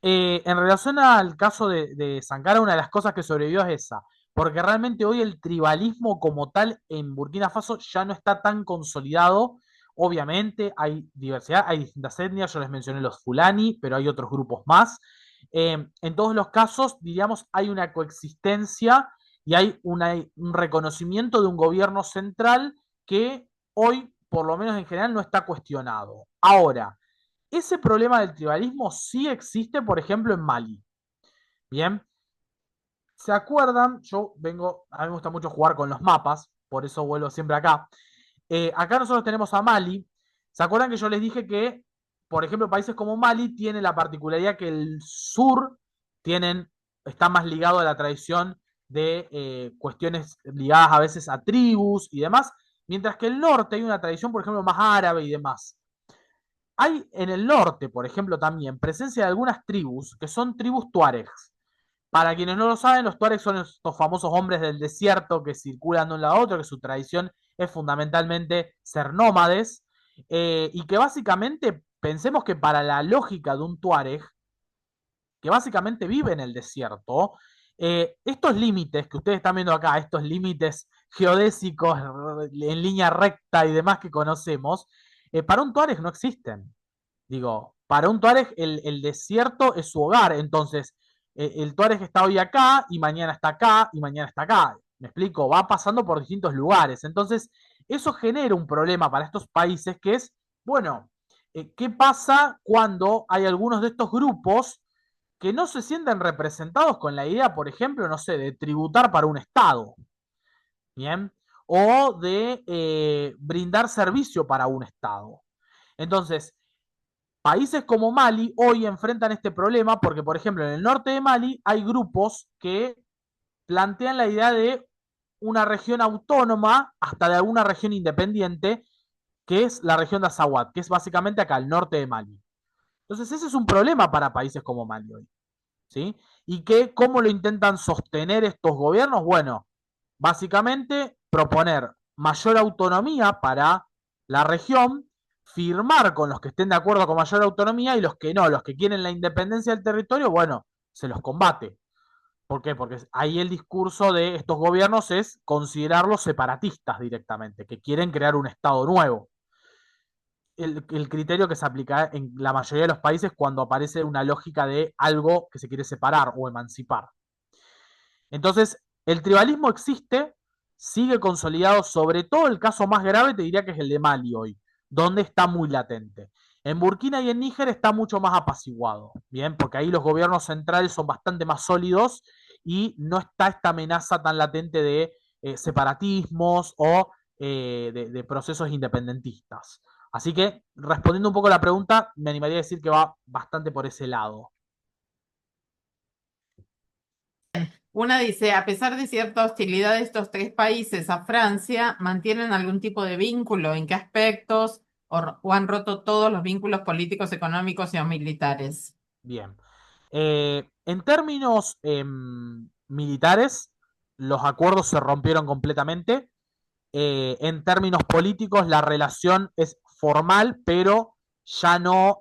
En relación al caso de Sankara, una de las cosas que sobrevivió es esa, porque realmente hoy el tribalismo como tal en Burkina Faso ya no está tan consolidado. Obviamente hay diversidad, hay distintas etnias, yo les mencioné los fulani, pero hay otros grupos más. En todos los casos, diríamos, hay una coexistencia y hay un reconocimiento de un gobierno central que hoy, por lo menos en general, no está cuestionado. Ahora, ese problema del tribalismo sí existe, por ejemplo, en Mali. Bien, ¿se acuerdan? A mí me gusta mucho jugar con los mapas, por eso vuelvo siempre acá. Acá nosotros tenemos a Mali. ¿Se acuerdan que yo les dije que, por ejemplo, países como Mali tienen la particularidad que el sur está más ligado a la tradición de cuestiones ligadas a veces a tribus y demás, mientras que el norte hay una tradición, por ejemplo, más árabe y demás. Hay en el norte, por ejemplo, también presencia de algunas tribus que son tribus tuaregs. Para quienes no lo saben, los tuaregs son estos famosos hombres del desierto que circulan de un lado a otro, que su tradición es fundamentalmente ser nómades y que básicamente pensemos que para la lógica de un tuareg, que básicamente vive en el desierto, estos límites que ustedes están viendo acá, estos límites geodésicos en línea recta y demás que conocemos, para un tuareg no existen. Digo, para un tuareg el desierto es su hogar, entonces el tuareg está hoy acá y mañana está acá y mañana está acá. ¿Me explico? Va pasando por distintos lugares. Entonces, eso genera un problema para estos países que es, bueno, ¿qué pasa cuando hay algunos de estos grupos que no se sienten representados con la idea, por ejemplo, no sé, de tributar para un Estado? ¿Bien? O de brindar servicio para un Estado. Entonces, países como Mali hoy enfrentan este problema porque, por ejemplo, en el norte de Mali hay grupos que plantean la idea de una región autónoma, hasta de alguna región independiente, que es la región de Azawad, que es básicamente acá, al norte de Mali. Entonces, ese es un problema para países como Mali hoy. ¿Sí? ¿Y cómo lo intentan sostener estos gobiernos? Bueno, básicamente proponer mayor autonomía para la región, firmar con los que estén de acuerdo con mayor autonomía y los que no, los que quieren la independencia del territorio, bueno, se los combate. ¿Por qué? Porque ahí el discurso de estos gobiernos es considerarlos separatistas directamente, que quieren crear un Estado nuevo. El criterio que se aplica en la mayoría de los países cuando aparece una lógica de algo que se quiere separar o emancipar. Entonces, el tribalismo existe, sigue consolidado, sobre todo el caso más grave te diría que es el de Mali hoy, donde está muy latente. En Burkina y en Níger está mucho más apaciguado, ¿bien? Porque ahí los gobiernos centrales son bastante más sólidos y no está esta amenaza tan latente de separatismos o de procesos independentistas. Así que, respondiendo un poco a la pregunta, me animaría a decir que va bastante por ese lado. Una dice, a pesar de cierta hostilidad de estos tres países a Francia, ¿mantienen algún tipo de vínculo? ¿En qué aspectos? ¿O han roto todos los vínculos políticos, económicos y militares? Bien. En términos militares, los acuerdos se rompieron completamente. En términos políticos, la relación es formal, pero ya no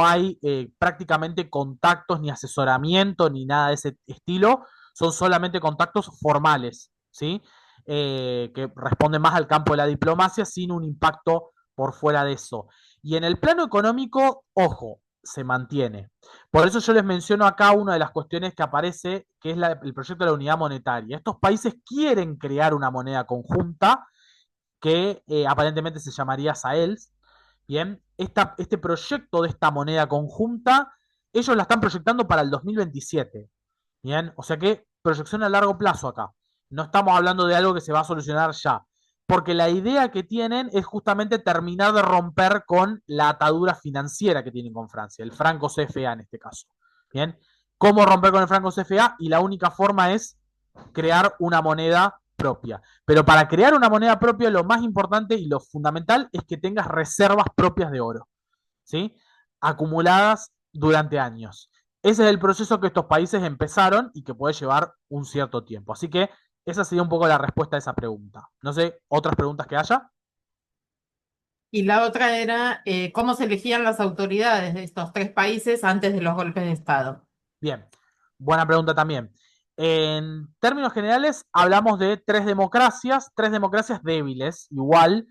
hay prácticamente contactos ni asesoramiento ni nada de ese estilo. Son solamente contactos formales, ¿sí? Que responden más al campo de la diplomacia sin un impacto por fuera de eso. Y en el plano económico, ojo, se mantiene. Por eso yo les menciono acá una de las cuestiones que aparece, que es el proyecto de la unidad monetaria. Estos países quieren crear una moneda conjunta que aparentemente se llamaría Sahels. Bien, este proyecto de esta moneda conjunta, ellos la están proyectando para el 2027. Bien, o sea que proyección a largo plazo acá. No estamos hablando de algo que se va a solucionar ya. Porque la idea que tienen es justamente terminar de romper con la atadura financiera que tienen con Francia, el franco CFA en este caso. Bien, ¿cómo romper con el franco CFA? Y la única forma es crear una moneda propia. Pero para crear una moneda propia, lo más importante y lo fundamental es que tengas reservas propias de oro, ¿sí? Acumuladas durante años. Ese es el proceso que estos países empezaron y que puede llevar un cierto tiempo. Así que esa sería un poco la respuesta a esa pregunta. No sé, ¿otras preguntas que haya? Y la otra era, ¿cómo se elegían las autoridades de estos tres países antes de los golpes de Estado? Bien, buena pregunta también. En términos generales, hablamos de tres democracias débiles, igual.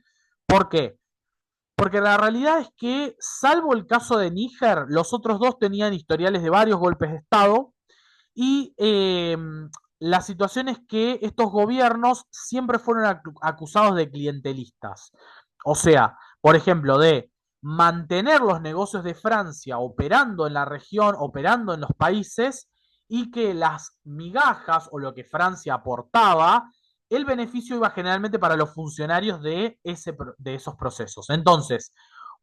¿Por qué? Porque la realidad es que, salvo el caso de Níger, los otros dos tenían historiales de varios golpes de Estado y la situación es que estos gobiernos siempre fueron acusados de clientelistas. O sea, por ejemplo, de mantener los negocios de Francia operando en la región, operando en los países, y que las migajas o lo que Francia aportaba, el beneficio iba generalmente para los funcionarios de esos procesos. Entonces,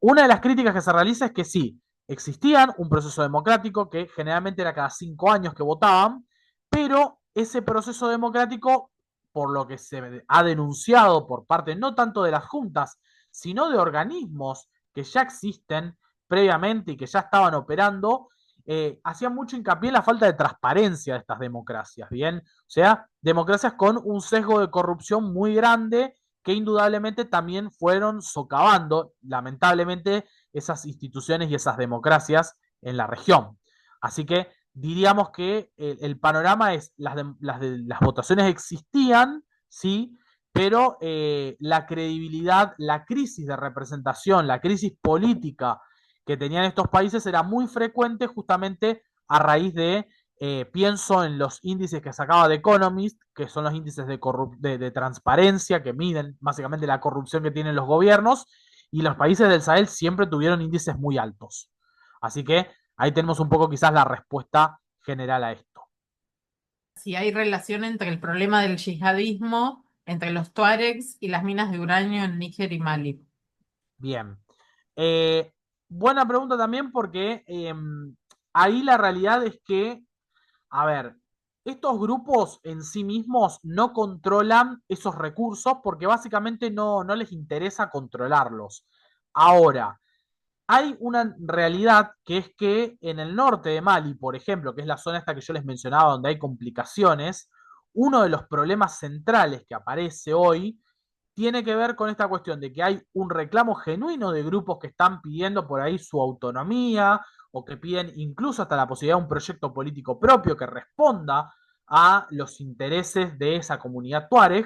una de las críticas que se realiza es que sí, existían un proceso democrático que generalmente era cada 5 años que votaban, pero ese proceso democrático, por lo que se ha denunciado por parte no tanto de las juntas, sino de organismos que ya existen previamente y que ya estaban operando, hacían mucho hincapié en la falta de transparencia de estas democracias, ¿bien? O sea, democracias con un sesgo de corrupción muy grande que indudablemente también fueron socavando, lamentablemente, esas instituciones y esas democracias en la región. Así que diríamos que el panorama es, las votaciones existían, sí, pero la credibilidad, la crisis de representación, la crisis política que tenían estos países era muy frecuente justamente a raíz de, pienso en los índices que sacaba The Economist, que son los índices de transparencia que miden básicamente la corrupción que tienen los gobiernos, y los países del Sahel siempre tuvieron índices muy altos. Así que ahí tenemos un poco quizás la respuesta general a esto. Si hay relación entre el problema del yihadismo, entre los tuaregs y las minas de uranio en Níger y Mali. Bien. Buena pregunta también porque ahí la realidad es que, a ver, estos grupos en sí mismos no controlan esos recursos porque básicamente no les interesa controlarlos. Ahora, hay una realidad que es que en el norte de Mali, por ejemplo, que es la zona esta que yo les mencionaba donde hay complicaciones, uno de los problemas centrales que aparece hoy tiene que ver con esta cuestión de que hay un reclamo genuino de grupos que están pidiendo por ahí su autonomía o que piden incluso hasta la posibilidad de un proyecto político propio que responda a los intereses de esa comunidad tuareg,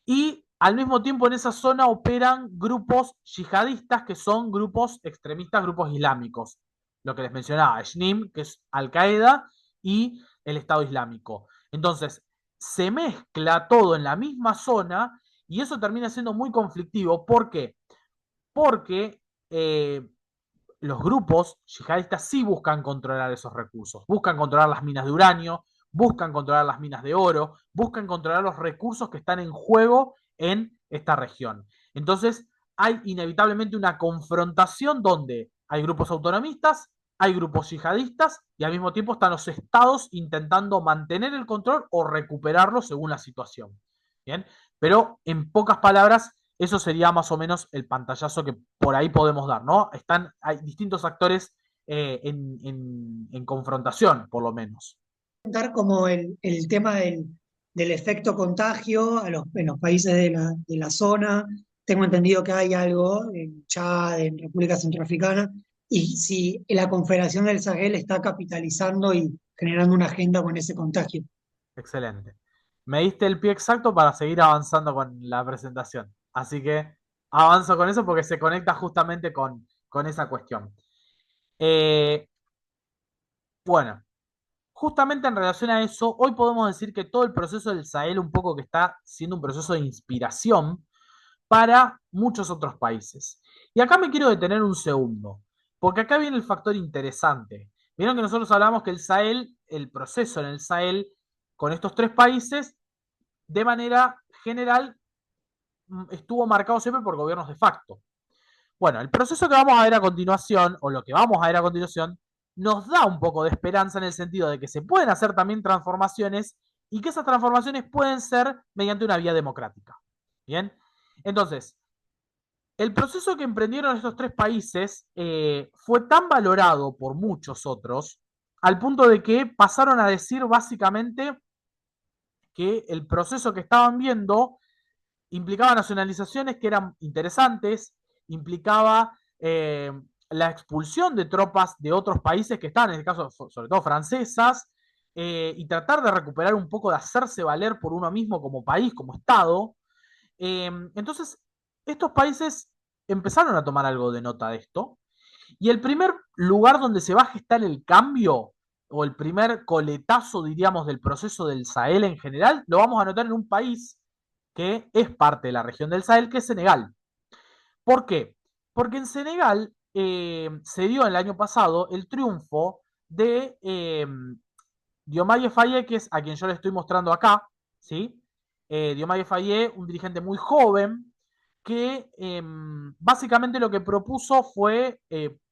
y al mismo tiempo en esa zona operan grupos yihadistas que son grupos extremistas, grupos islámicos. Lo que les mencionaba, SNIM, que es Al-Qaeda, y el Estado Islámico. Entonces, se mezcla todo en la misma zona y eso termina siendo muy conflictivo. ¿Por qué? Porque los grupos yihadistas sí buscan controlar esos recursos, buscan controlar las minas de uranio, buscan controlar las minas de oro, buscan controlar los recursos que están en juego en esta región. Entonces, hay inevitablemente una confrontación donde hay grupos autonomistas, hay grupos yihadistas y al mismo tiempo están los estados intentando mantener el control o recuperarlo según la situación. ¿Bien? Pero en pocas palabras, eso sería más o menos el pantallazo que por ahí podemos dar, ¿no? Hay distintos actores en confrontación, por lo menos. Contar como el tema del efecto contagio en los países de la zona. Tengo entendido que hay algo en Chad, en República Centroafricana, y si la Confederación del Sahel está capitalizando y generando una agenda con ese contagio. Excelente. Me diste el pie exacto para seguir avanzando con la presentación. Así que avanzo con eso porque se conecta justamente con esa cuestión. Bueno, justamente en relación a eso, hoy podemos decir que todo el proceso del Sahel un poco que está siendo un proceso de inspiración para muchos otros países. Y acá me quiero detener un segundo, porque acá viene el factor interesante. Vieron que nosotros hablamos que el Sahel, el proceso en el Sahel con estos tres países, de manera general, estuvo marcado siempre por gobiernos de facto. Bueno, el proceso que vamos a ver a continuación, o lo que vamos a ver a continuación, nos da un poco de esperanza en el sentido de que se pueden hacer también transformaciones y que esas transformaciones pueden ser mediante una vía democrática. Bien, entonces, el proceso que emprendieron estos tres países fue tan valorado por muchos otros al punto de que pasaron a decir básicamente que el proceso que estaban viendo implicaba nacionalizaciones que eran interesantes, implicaba la expulsión de tropas de otros países que estaban, en este caso, sobre todo francesas, y tratar de recuperar un poco de hacerse valer por uno mismo como país, como Estado. Entonces, estos países empezaron a tomar algo de nota de esto, y el primer lugar donde se va a gestar el cambio, o el primer coletazo, diríamos, del proceso del Sahel en general, lo vamos a notar en un país que es parte de la región del Sahel, que es Senegal. ¿Por qué? Porque en Senegal se dio el año pasado el triunfo de Diomaye Faye, que es a quien yo le estoy mostrando acá, ¿sí? Diomaye Faye, un dirigente muy joven, que básicamente lo que propuso fue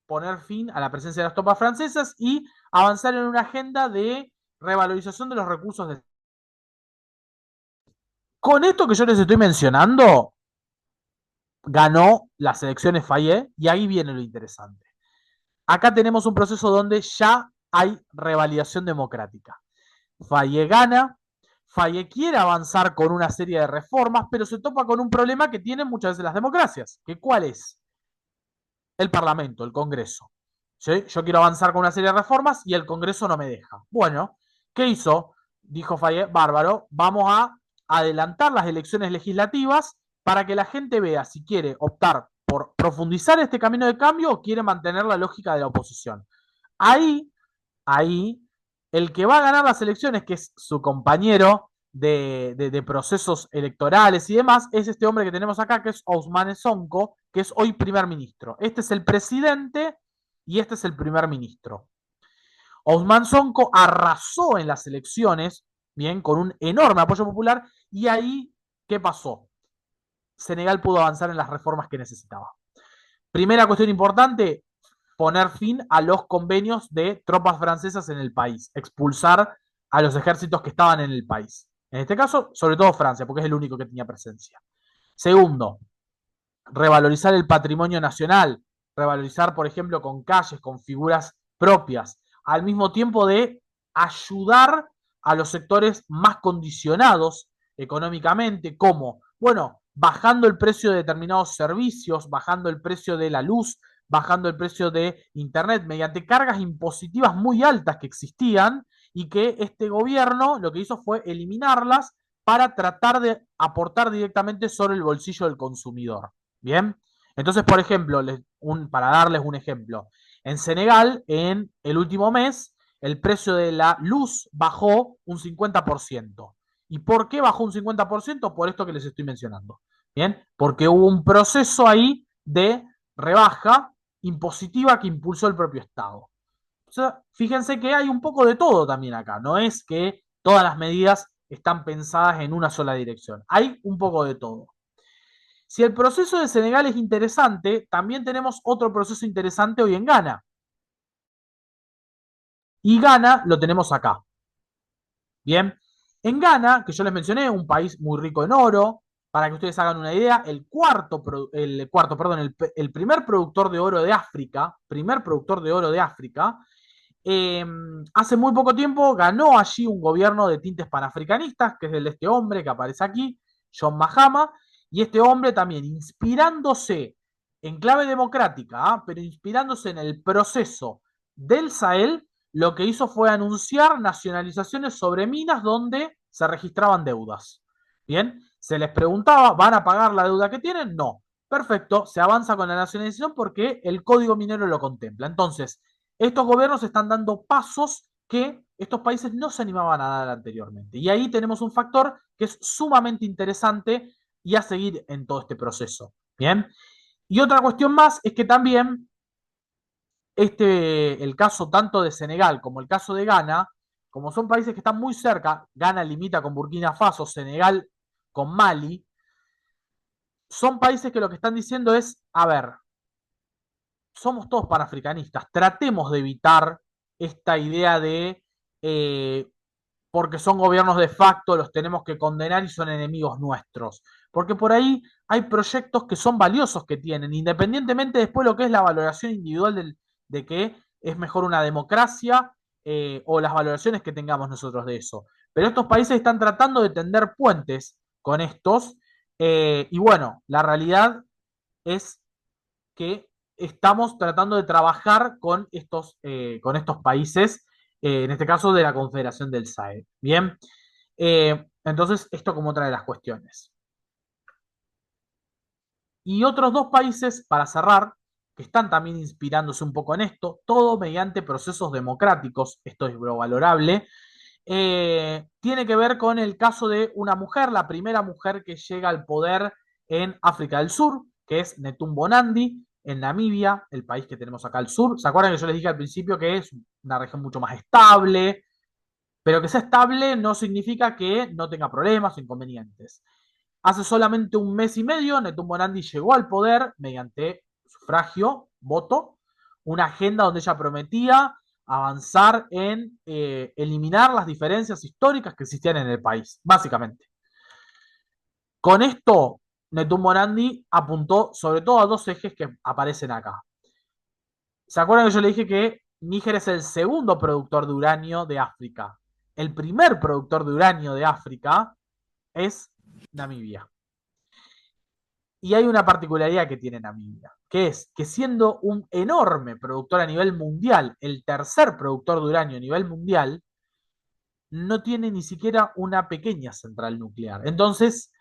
poner fin a la presencia de las tropas francesas y avanzar en una agenda de revalorización de los recursos del... Con esto que yo les estoy mencionando, ganó las elecciones Faye y ahí viene lo interesante. Acá tenemos un proceso donde ya hay revalidación democrática. Faye gana, Faye quiere avanzar con una serie de reformas, pero se topa con un problema que tienen muchas veces las democracias. ¿Cuál es? El Parlamento, el Congreso. ¿Sí? Yo quiero avanzar con una serie de reformas y el Congreso no me deja. Bueno, ¿qué hizo? Dijo Faye, bárbaro, vamos a adelantar las elecciones legislativas para que la gente vea si quiere optar por profundizar este camino de cambio o quiere mantener la lógica de la oposición. Ahí, ahí, el que va a ganar las elecciones, que es su compañero de procesos electorales y demás, es este hombre que tenemos acá, que es Ousmane Sonko, que es hoy primer ministro. Este es el presidente y este es el primer ministro. Ousmane Sonko arrasó en las elecciones, bien, con un enorme apoyo popular, y ahí, ¿qué pasó? Senegal pudo avanzar en las reformas que necesitaba. Primera cuestión importante, poner fin a los convenios de tropas francesas en el país, expulsar a los ejércitos que estaban en el país. En este caso, sobre todo Francia, porque es el único que tenía presencia. Segundo, revalorizar el patrimonio nacional, revalorizar, por ejemplo, con calles, con figuras propias, al mismo tiempo de ayudar a los sectores más condicionados económicamente, como, bueno, bajando el precio de determinados servicios, bajando el precio de la luz, bajando el precio de Internet, mediante cargas impositivas muy altas que existían y que este gobierno lo que hizo fue eliminarlas para tratar de aportar directamente sobre el bolsillo del consumidor. Bien, entonces, por ejemplo, para darles un ejemplo, en Senegal, en el último mes, el precio de la luz bajó un 50%. ¿Y por qué bajó un 50%? Por esto que les estoy mencionando. Bien, porque hubo un proceso ahí de rebaja impositiva que impulsó el propio Estado. O sea, fíjense que hay un poco de todo también acá. No es que todas las medidas están pensadas en una sola dirección. Hay un poco de todo. Si el proceso de Senegal es interesante, también tenemos otro proceso interesante hoy en Ghana. Y Ghana lo tenemos acá. Bien, en Ghana, que yo les mencioné, un país muy rico en oro, para que ustedes hagan una idea, el primer productor de oro de África, hace muy poco tiempo ganó allí un gobierno de tintes panafricanistas, que es el de este hombre que aparece aquí, John Mahama, y este hombre también inspirándose en clave democrática, pero inspirándose en el proceso del Sahel, lo que hizo fue anunciar nacionalizaciones sobre minas donde se registraban deudas. Bien, se les preguntaba, ¿van a pagar la deuda que tienen? No. Perfecto, se avanza con la nacionalización porque el código minero lo contempla. Entonces, estos gobiernos están dando pasos que estos países no se animaban a dar anteriormente. Y ahí tenemos un factor que es sumamente interesante y a seguir en todo este proceso. Bien. Y otra cuestión más es que también el caso tanto de Senegal como el caso de Ghana, como son países que están muy cerca, Ghana limita con Burkina Faso, Senegal con Mali, son países que lo que están diciendo es, a ver, somos todos panafricanistas, tratemos de evitar esta idea de porque son gobiernos de facto, los tenemos que condenar y son enemigos nuestros. Porque por ahí hay proyectos que son valiosos que tienen, independientemente después de lo que es la valoración individual de que es mejor una democracia o las valoraciones que tengamos nosotros de eso. Pero estos países están tratando de tender puentes con estos y bueno, la realidad es que estamos tratando de trabajar con estos países, en este caso de la Confederación del Sahel. Bien, entonces esto como otra de las cuestiones. Y otros dos países, para cerrar, que están también inspirándose un poco en esto, todo mediante procesos democráticos, esto es lo valorable, tiene que ver con el caso de una mujer, la primera mujer que llega al poder en África del Sur, que es Netumbo Nandi, en Namibia, el país que tenemos acá al sur. ¿Se acuerdan que yo les dije al principio que es una región mucho más estable? Pero que sea estable no significa que no tenga problemas o inconvenientes. Hace solamente un mes y medio, Netumbo Nandi llegó al poder mediante sufragio, voto, una agenda donde ella prometía avanzar en eliminar las diferencias históricas que existían en el país, básicamente. Con esto, Netumbo Nandi apuntó sobre todo a dos ejes que aparecen acá. ¿Se acuerdan que yo le dije que Níger es el segundo productor de uranio de África? el primer productor de uranio de África es Namibia. Y hay una particularidad que tiene Namibia, que es que siendo un enorme productor a nivel mundial, el tercer productor de uranio a nivel mundial, no tiene ni siquiera una pequeña central nuclear. Entonces,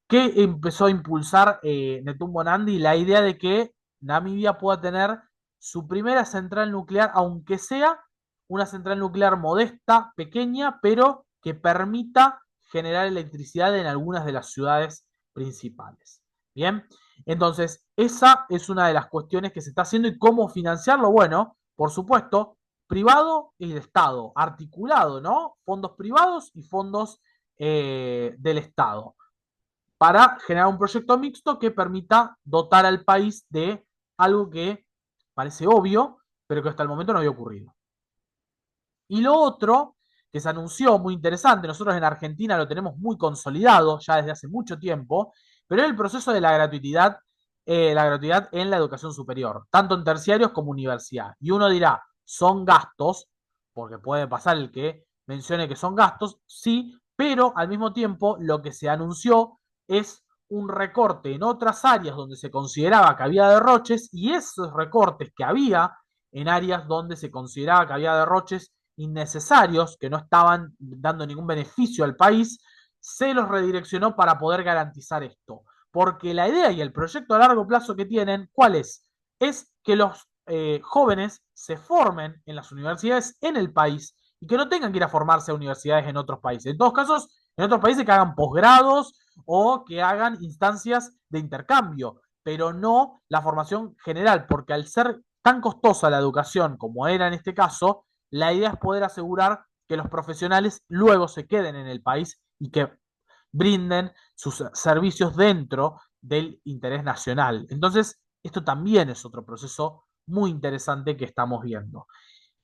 ¿qué empezó a impulsar Netumbo Nandi? La idea de que Namibia pueda tener su primera central nuclear, aunque sea una central nuclear modesta, pequeña, pero que permita generar electricidad en algunas de las ciudades principales. Bien, entonces esa es una de las cuestiones que se está haciendo y cómo financiarlo. Bueno, por supuesto, privado y de Estado, articulado, ¿no? Fondos privados y fondos del Estado para generar un proyecto mixto que permita dotar al país de algo que parece obvio, pero que hasta el momento no había ocurrido. Y lo otro que se anunció muy interesante, nosotros en Argentina lo tenemos muy consolidado ya desde hace mucho tiempo, pero es el proceso de la gratuidad en la educación superior, tanto en terciarios como universidad. Y uno dirá, son gastos, porque puede pasar el que mencione que son gastos, sí, pero al mismo tiempo lo que se anunció es un recorte en otras áreas donde se consideraba que había derroches y esos recortes que había en áreas donde se consideraba que había derroches innecesarios, que no estaban dando ningún beneficio al país, se los redireccionó para poder garantizar esto. Porque la idea y el proyecto a largo plazo que tienen, ¿cuál es? Es que los jóvenes se formen en las universidades en el país y que no tengan que ir a formarse a universidades en otros países. En todos casos, en otros países que hagan posgrados o que hagan instancias de intercambio, pero no la formación general, porque al ser tan costosa la educación como era en este caso, la idea es poder asegurar que los profesionales luego se queden en el país y que brinden sus servicios dentro del interés nacional. Entonces, esto también es otro proceso muy interesante que estamos viendo.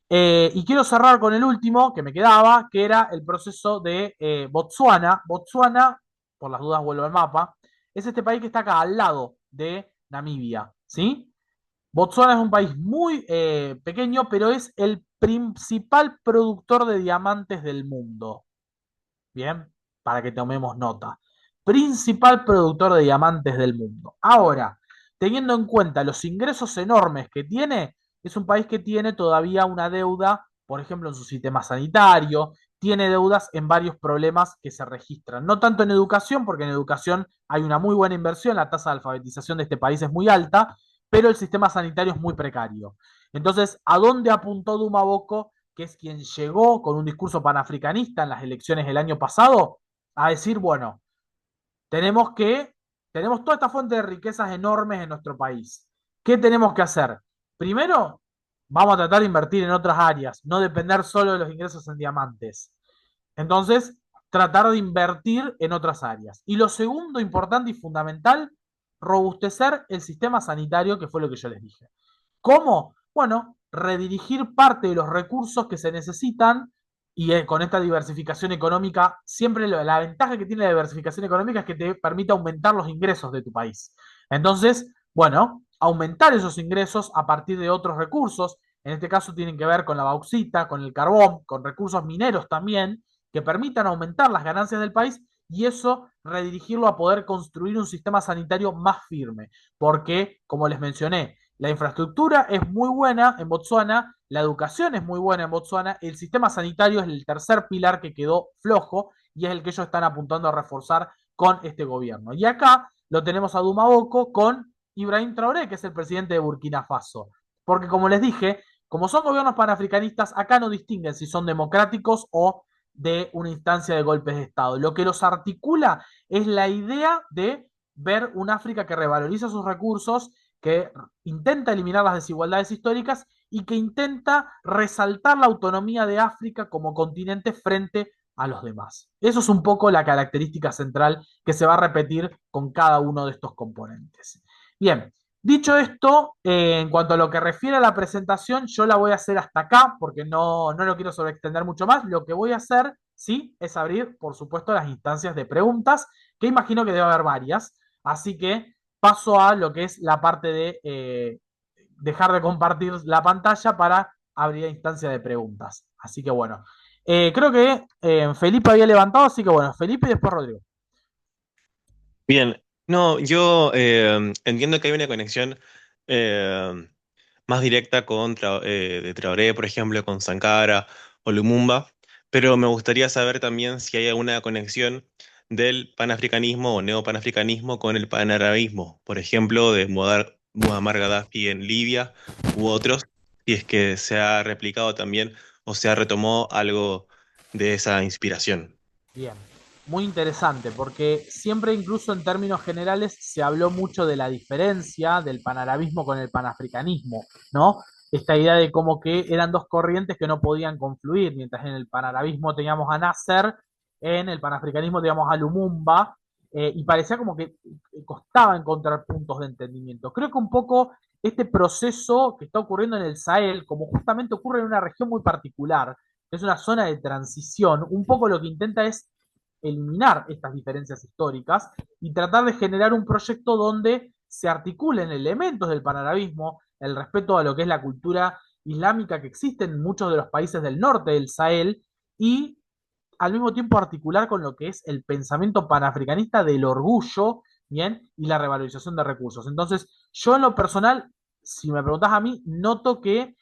Y quiero cerrar con el último que me quedaba, que era el proceso de Botsuana. Botsuana, por las dudas vuelvo al mapa, es este país que está acá al lado de Namibia, ¿sí? Botsuana es un país muy pequeño, pero es el principal productor de diamantes del mundo. Bien, para que tomemos nota. Principal productor de diamantes del mundo. Ahora, teniendo en cuenta los ingresos enormes que tiene, es un país que tiene todavía una deuda, por ejemplo, en su sistema sanitario, tiene deudas en varios problemas que se registran. No tanto en educación, porque en educación hay una muy buena inversión, la tasa de alfabetización de este país es muy alta, pero el sistema sanitario es muy precario. Entonces, ¿a dónde apuntó Duma Boko, que es quien llegó con un discurso panafricanista en las elecciones del año pasado, a decir, bueno, tenemos toda esta fuente de riquezas enormes en nuestro país? ¿Qué tenemos que hacer? Primero, vamos a tratar de invertir en otras áreas, no depender solo de los ingresos en diamantes. Entonces, tratar de invertir en otras áreas. Y lo segundo, importante y fundamental, robustecer el sistema sanitario, que fue lo que yo les dije. ¿Cómo? Bueno, redirigir parte de los recursos que se necesitan y con esta diversificación económica, siempre la ventaja que tiene la diversificación económica es que te permite aumentar los ingresos de tu país. Entonces, bueno, aumentar esos ingresos a partir de otros recursos, en este caso tienen que ver con la bauxita, con el carbón, con recursos mineros también, que permitan aumentar las ganancias del país y eso redirigirlo a poder construir un sistema sanitario más firme, porque, como les mencioné, la infraestructura es muy buena en Botsuana, la educación es muy buena en Botsuana, el sistema sanitario es el tercer pilar que quedó flojo y es el que ellos están apuntando a reforzar con este gobierno. Y acá lo tenemos a Duma Boko con Ibrahim Traoré, que es el presidente de Burkina Faso. Porque como les dije, como son gobiernos panafricanistas, acá no distinguen si son democráticos o de una instancia de golpes de Estado. Lo que los articula es la idea de ver un África que revaloriza sus recursos, que intenta eliminar las desigualdades históricas y que intenta resaltar la autonomía de África como continente frente a los demás. Eso es un poco la característica central que se va a repetir con cada uno de estos componentes. Bien, dicho esto, en cuanto a lo que refiere a la presentación, yo la voy a hacer hasta acá porque no lo quiero sobreextender mucho más. Lo que voy a hacer, sí, es abrir, por supuesto, las instancias de preguntas, que imagino que debe haber varias. Así que paso a lo que es la parte de dejar de compartir la pantalla para abrir la instancia de preguntas. Así que bueno, Creo que Felipe había levantado, así que bueno, Felipe y después Rodrigo. Bien, no, yo entiendo que hay una conexión eh, más directa de Traoré, por ejemplo, con Sankara o Lumumba, pero me gustaría saber también si hay alguna conexión del panafricanismo o neopanafricanismo con el panarabismo, por ejemplo, de Muammar Gaddafi en Libia u otros, si es que se ha replicado también o se ha retomado algo de esa inspiración. Bien, muy interesante, porque siempre incluso en términos generales se habló mucho de la diferencia del panarabismo con el panafricanismo, ¿no? Esta idea de como que eran dos corrientes que no podían confluir, mientras en el panarabismo teníamos a Nasser, en el panafricanismo teníamos a Lumumba, y parecía como que costaba encontrar puntos de entendimiento. Creo que un poco este proceso que está ocurriendo en el Sahel, como justamente ocurre en una región muy particular, es una zona de transición, un poco lo que intenta es eliminar estas diferencias históricas y tratar de generar un proyecto donde se articulen elementos del panarabismo, el respeto a lo que es la cultura islámica que existe en muchos de los países del norte del Sahel y al mismo tiempo articular con lo que es el pensamiento panafricanista del orgullo, ¿bien? Y la revalorización de recursos. Entonces, yo en lo personal, si me preguntás a mí, noto que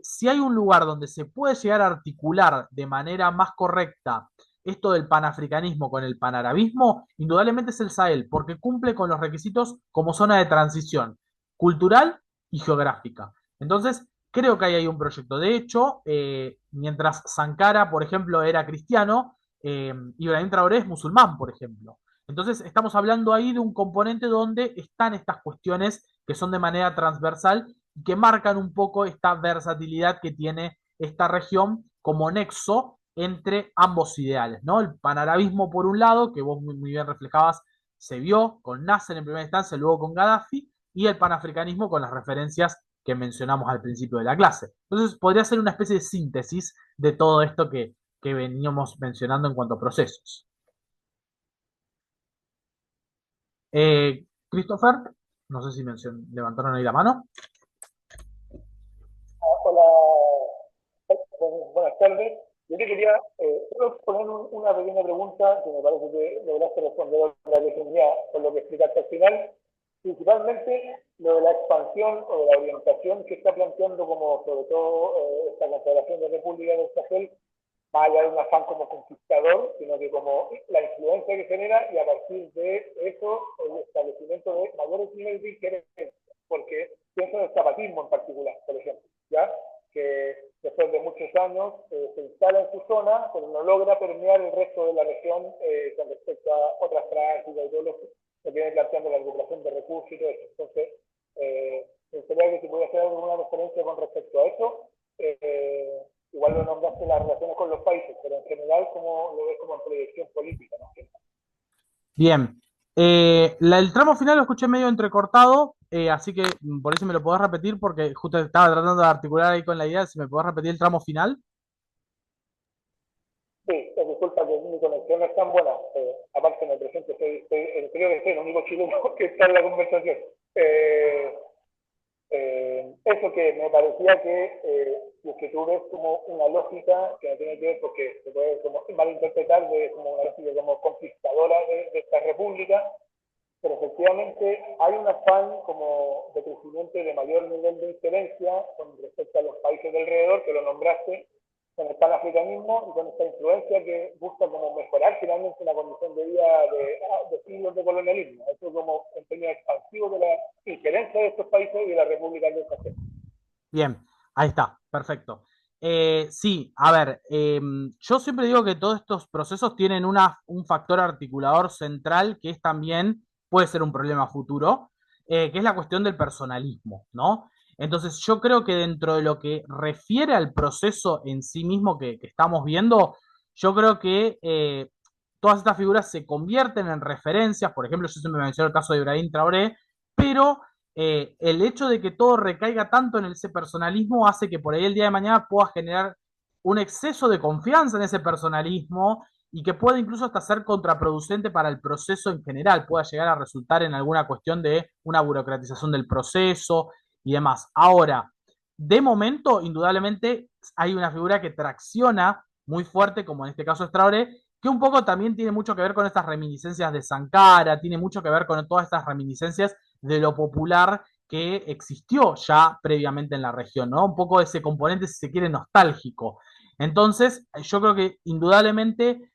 si hay un lugar donde se puede llegar a articular de manera más correcta esto del panafricanismo con el panarabismo, indudablemente es el Sahel, porque cumple con los requisitos como zona de transición cultural y geográfica. Entonces, creo que ahí hay un proyecto. De hecho, mientras Sankara, por ejemplo, era cristiano, Ibrahim Traoré es musulmán, por ejemplo. Entonces, estamos hablando ahí de un componente donde están estas cuestiones que son de manera transversal y que marcan un poco esta versatilidad que tiene esta región como nexo entre ambos ideales, ¿no? El panarabismo, por un lado, que vos muy bien reflejabas, se vio con Nasser en primera instancia, luego con Gaddafi, y el panafricanismo con las referencias que mencionamos al principio de la clase. Entonces, podría ser una especie de síntesis de todo esto que veníamos mencionando en cuanto a procesos. Christopher, no sé si levantaron ahí la mano. Hola, buenas tardes. Yo te quería solo poner una pequeña pregunta que me parece que lograste responder a la que tenía con lo que explicaste al final. Principalmente lo de la expansión o de la orientación que está planteando como sobre todo esta Confederación de Repúblicas del Sahel, más allá de un afán como conquistador, sino que como la influencia que genera y a partir de eso el establecimiento de mayores niveles de injerencia, porque pienso en el zapatismo en particular, por ejemplo, ¿ya? Que después de muchos años se instala en su zona, pero no logra permear el resto de la región con respecto a otras prácticas y todo lo que viene planteando la recuperación de recursos y todo eso. Entonces, me gustaría que se pudiera hacer alguna referencia con respecto a eso. Igual lo nombraste las relaciones con los países, pero en general, ¿cómo lo ves como en proyección política? ¿No? Bien. El tramo final lo escuché medio entrecortado, así que por eso me lo podés repetir, porque justo estaba tratando de articular ahí con la idea, si me podés repetir el tramo final. Sí, disculpa que mi conexión no es tan buena. Aparte me presento, creo que soy el único chileno que está en la conversación. Eso que me parecía que tú ves como una lógica que no tiene que ver porque se puede como malinterpretar de como una lógica como conquistadora de esta república, pero efectivamente hay un afán como de crecimiento y de mayor nivel de injerencia con respecto a los países de alrededor, que lo nombraste, con el panafricanismo y con esta influencia que busca como mejorar finalmente la condición de vida de siglos de colonialismo. Eso como empeño expansivo de la injerencia de estos países y de la República del Sahel. Bien, ahí está, perfecto. Sí, a ver, yo siempre digo que todos estos procesos tienen un factor articulador central que es también, puede ser un problema futuro, que es la cuestión del personalismo, ¿no? Entonces yo creo que dentro de lo que refiere al proceso en sí mismo que estamos viendo, yo creo que todas estas figuras se convierten en referencias, por ejemplo, yo siempre menciono el caso de Ibrahim Traoré, pero el hecho de que todo recaiga tanto en ese personalismo hace que por ahí el día de mañana pueda generar un exceso de confianza en ese personalismo y que pueda incluso hasta ser contraproducente para el proceso en general, pueda llegar a resultar en alguna cuestión de una burocratización del proceso y demás. Ahora, de momento, indudablemente, hay una figura que tracciona muy fuerte, como en este caso es Traoré, que un poco también tiene mucho que ver con estas reminiscencias de Sankara, tiene mucho que ver con todas estas reminiscencias de lo popular que existió ya previamente en la región, ¿no? Un poco ese componente, si se quiere, nostálgico. Entonces, yo creo que indudablemente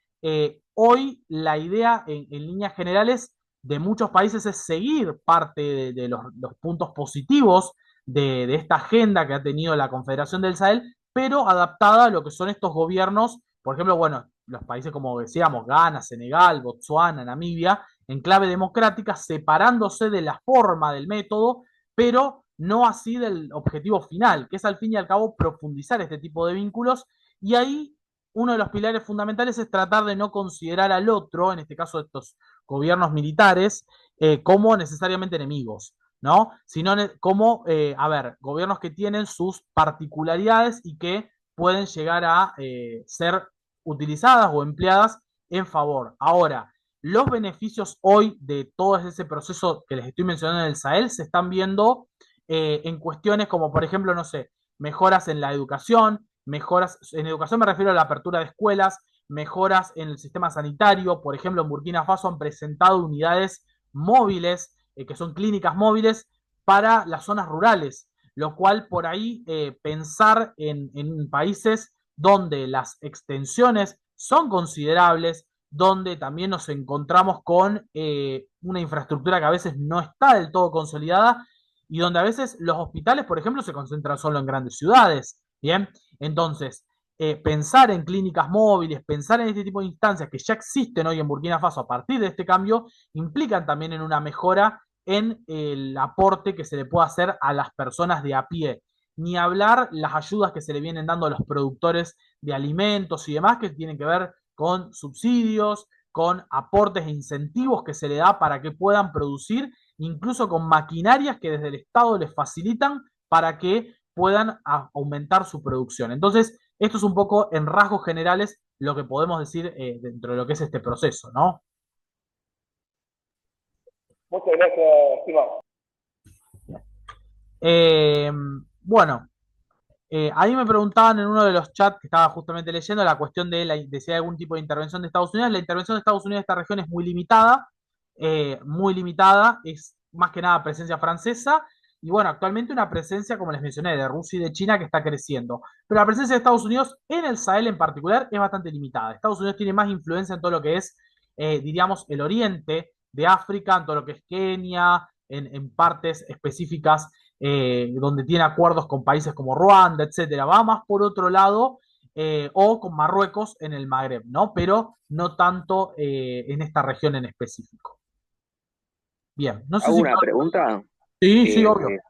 hoy la idea en líneas generales de muchos países es seguir parte de los puntos positivos de esta agenda que ha tenido la Confederación del Sahel, pero adaptada a lo que son estos gobiernos, por ejemplo, bueno, los países como decíamos, Ghana, Senegal, Botsuana, Namibia, en clave democrática, separándose de la forma del método, pero no así del objetivo final, que es al fin y al cabo profundizar este tipo de vínculos, y ahí uno de los pilares fundamentales es tratar de no considerar al otro, en este caso estos gobiernos militares, como necesariamente enemigos, ¿no? Sino como, a ver, gobiernos que tienen sus particularidades y que pueden llegar a ser utilizadas o empleadas en favor. Ahora, los beneficios hoy de todo ese proceso que les estoy mencionando en el Sahel se están viendo en cuestiones como, por ejemplo, no sé, mejoras en la educación, mejoras, en educación me refiero a la apertura de escuelas, mejoras en el sistema sanitario, por ejemplo, en Burkina Faso han presentado unidades móviles, que son clínicas móviles para las zonas rurales, lo cual por ahí pensar en países donde las extensiones son considerables, donde también nos encontramos con una infraestructura que a veces no está del todo consolidada y donde a veces los hospitales, por ejemplo, se concentran solo en grandes ciudades. Bien, entonces, pensar en clínicas móviles, pensar en este tipo de instancias que ya existen hoy en Burkina Faso a partir de este cambio, implican también en una mejora en el aporte que se le puede hacer a las personas de a pie. Ni hablar las ayudas que se le vienen dando a los productores de alimentos y demás, que tienen que ver con subsidios, con aportes e incentivos que se le da para que puedan producir, incluso con maquinarias que desde el Estado les facilitan para que puedan aumentar su producción. Entonces, esto es un poco en rasgos generales lo que podemos decir dentro de lo que es este proceso, ¿no? Muchas gracias, estimado. Bueno, ahí me preguntaban en uno de los chats que estaba justamente leyendo la cuestión de si hay algún tipo de intervención de Estados Unidos. La intervención de Estados Unidos en esta región es muy limitada, es más que nada presencia francesa y bueno, actualmente una presencia, como les mencioné, de Rusia y de China que está creciendo. Pero la presencia de Estados Unidos en el Sahel en particular es bastante limitada. Estados Unidos tiene más influencia en todo lo que es, diríamos, el oriente de África, en todo lo que es Kenia, en partes específicas donde tiene acuerdos con países como Ruanda, etcétera. Va más por otro lado, o con Marruecos en el Magreb, ¿no? Pero no tanto en esta región en específico. Bien, no sé ¿Hago si... una pregunta? Sí, obvio.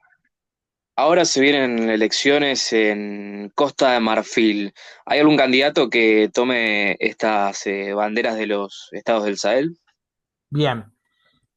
Ahora se vienen elecciones en Costa de Marfil. ¿Hay algún candidato que tome estas banderas de los estados del Sahel? Bien.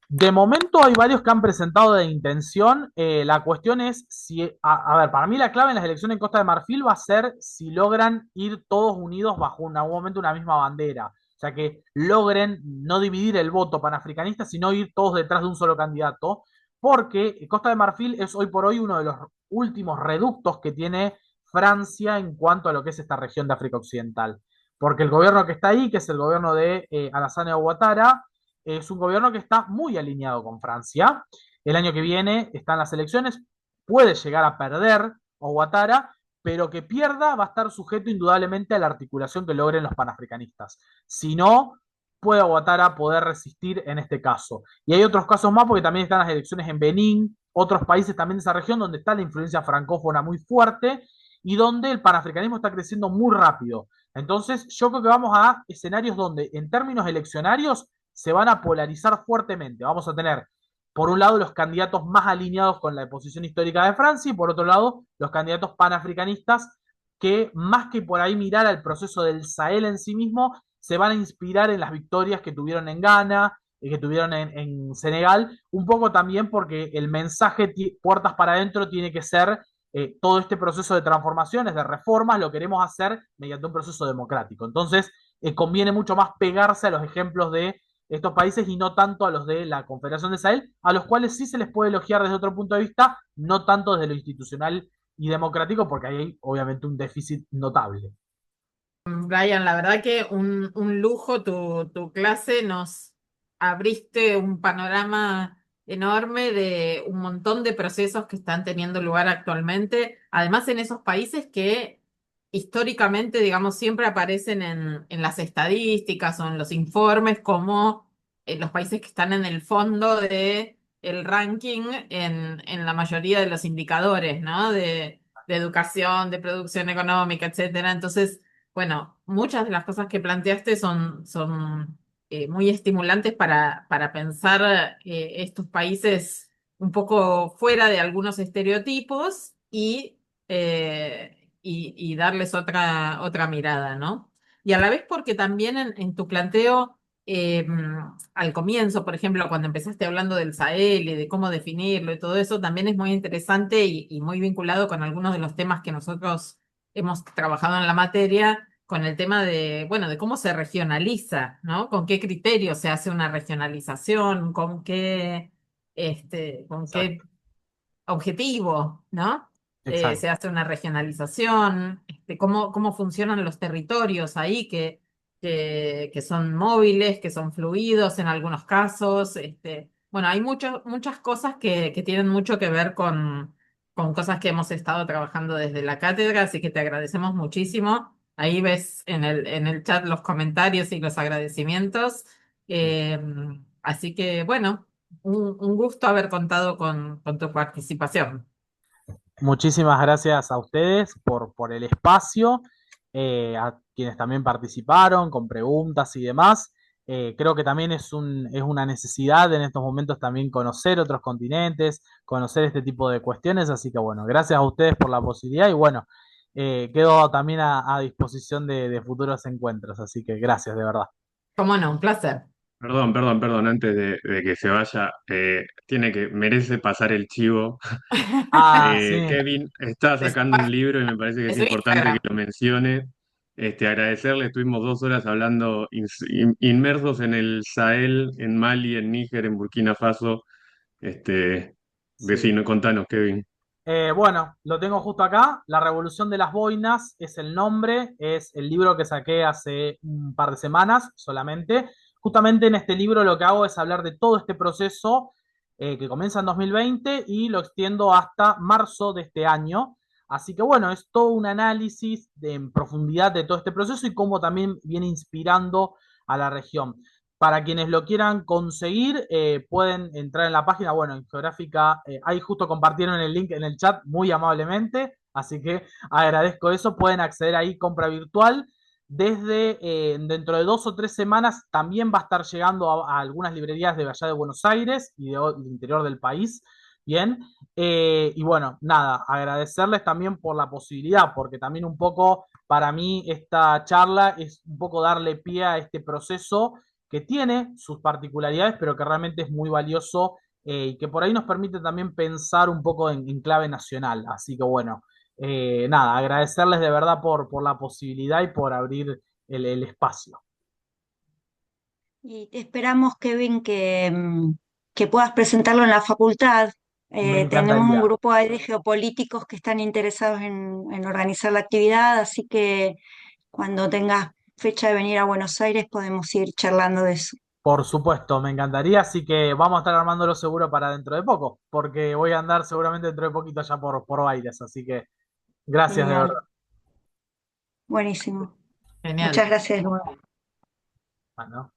De momento hay varios que han presentado de intención. La cuestión es si, a ver, para mí la clave en las elecciones en Costa de Marfil va a ser si logran ir todos unidos bajo en algún momento una misma bandera. O sea, que logren no dividir el voto panafricanista, sino ir todos detrás de un solo candidato. Porque Costa de Marfil es hoy por hoy uno de los últimos reductos que tiene Francia en cuanto a lo que es esta región de África Occidental. Porque el gobierno que está ahí, que es el gobierno de Alassane Ouattara, es un gobierno que está muy alineado con Francia. El año que viene están las elecciones, puede llegar a perder Ouattara, pero que pierda va a estar sujeto indudablemente a la articulación que logren los panafricanistas. Si no, puede Ouattara poder resistir en este caso. Y hay otros casos más porque también están las elecciones en Benín, otros países también de esa región donde está la influencia francófona muy fuerte y donde el panafricanismo está creciendo muy rápido. Entonces, yo creo que vamos a escenarios donde en términos eleccionarios se van a polarizar fuertemente. Vamos a tener, por un lado, los candidatos más alineados con la posición histórica de Francia y por otro lado, los candidatos panafricanistas que más que por ahí mirar al proceso del Sahel en sí mismo, se van a inspirar en las victorias que tuvieron en Ghana, que tuvieron en Senegal, un poco también porque el mensaje puertas para adentro tiene que ser todo este proceso de transformaciones, de reformas, lo queremos hacer mediante un proceso democrático. Entonces, conviene mucho más pegarse a los ejemplos de estos países y no tanto a los de la Confederación de Sahel, a los cuales sí se les puede elogiar desde otro punto de vista, no tanto desde lo institucional y democrático, porque ahí hay obviamente un déficit notable. Brian, la verdad que un lujo tu clase, nos abriste un panorama enorme de un montón de procesos que están teniendo lugar actualmente, además en esos países que históricamente, digamos, siempre aparecen en las estadísticas o en los informes como los países que están en el fondo de el ranking en la mayoría de los indicadores, ¿no? De educación, de producción económica, etcétera. Entonces, bueno, muchas de las cosas que planteaste son muy estimulantes para pensar estos países un poco fuera de algunos estereotipos y darles otra mirada, ¿no? Y a la vez porque también en tu planteo, al comienzo, por ejemplo, cuando empezaste hablando del Sahel y de cómo definirlo y todo eso, también es muy interesante y muy vinculado con algunos de los temas que nosotros hemos trabajado en la materia con el tema de, bueno, de cómo se regionaliza, ¿no? Con qué criterio se hace una regionalización, con qué Exacto, objetivo, ¿no? Se exacto. hace una regionalización, cómo funcionan los territorios ahí que son móviles, que son fluidos en algunos casos. Bueno, hay muchas cosas que tienen mucho que ver con cosas que hemos estado trabajando desde la cátedra, así que te agradecemos muchísimo. Ahí ves en el chat los comentarios y los agradecimientos. Eh, Así que, bueno. Un gusto haber contado con tu participación. Muchísimas gracias a ustedes por el espacio, a quienes también participaron con preguntas y demás. Creo que también es una necesidad en estos momentos también conocer otros continentes, conocer este tipo de cuestiones. Así que bueno, gracias a ustedes por la posibilidad y bueno, quedo también a disposición de futuros encuentros. Así que gracias, de verdad. Cómo no, un placer. Perdón, antes de que se vaya, merece pasar el chivo. Ah, sí. Kevin está De su, sacando un libro y me parece que de es su importante que Instagram. lo mencione. Agradecerle, estuvimos 2 horas hablando inmersos en el Sahel, en Mali, en Níger, en Burkina Faso. Sí. Vecino, contanos, Kevin. Bueno, lo tengo justo acá. La Revolución de las Boinas es el nombre, es el libro que saqué hace un par de semanas solamente. Justamente en este libro lo que hago es hablar de todo este proceso que comienza en 2020 y lo extiendo hasta marzo de este año. Así que bueno, es todo un análisis en profundidad de todo este proceso y cómo también viene inspirando a la región. Para quienes lo quieran conseguir, pueden entrar en la página, bueno, en Geográfica, ahí justo compartieron el link en el chat muy amablemente, así que agradezco eso, pueden acceder ahí, compra virtual. Desde dentro de 2 o 3 semanas también va a estar llegando a algunas librerías de allá de Buenos Aires y del interior del país. Bien, y bueno, nada, agradecerles también por la posibilidad, porque también un poco para mí esta charla es un poco darle pie a este proceso que tiene sus particularidades, pero que realmente es muy valioso y que por ahí nos permite también pensar un poco en clave nacional. Así que bueno, nada, agradecerles de verdad por la posibilidad y por abrir el espacio. Y te esperamos, Kevin, que puedas presentarlo en la facultad. Me Tenemos un encantaría. grupo ahí de geopolíticos que están interesados en organizar la actividad, así que cuando tengas fecha de venir a Buenos Aires podemos ir charlando de eso. Por supuesto, me encantaría, así que vamos a estar armándolo seguro para dentro de poco, porque voy a andar seguramente dentro de poquito ya por bailes, así que gracias de verdad. Genial, buenísimo. Genial. Muchas gracias de nuevo. Bueno.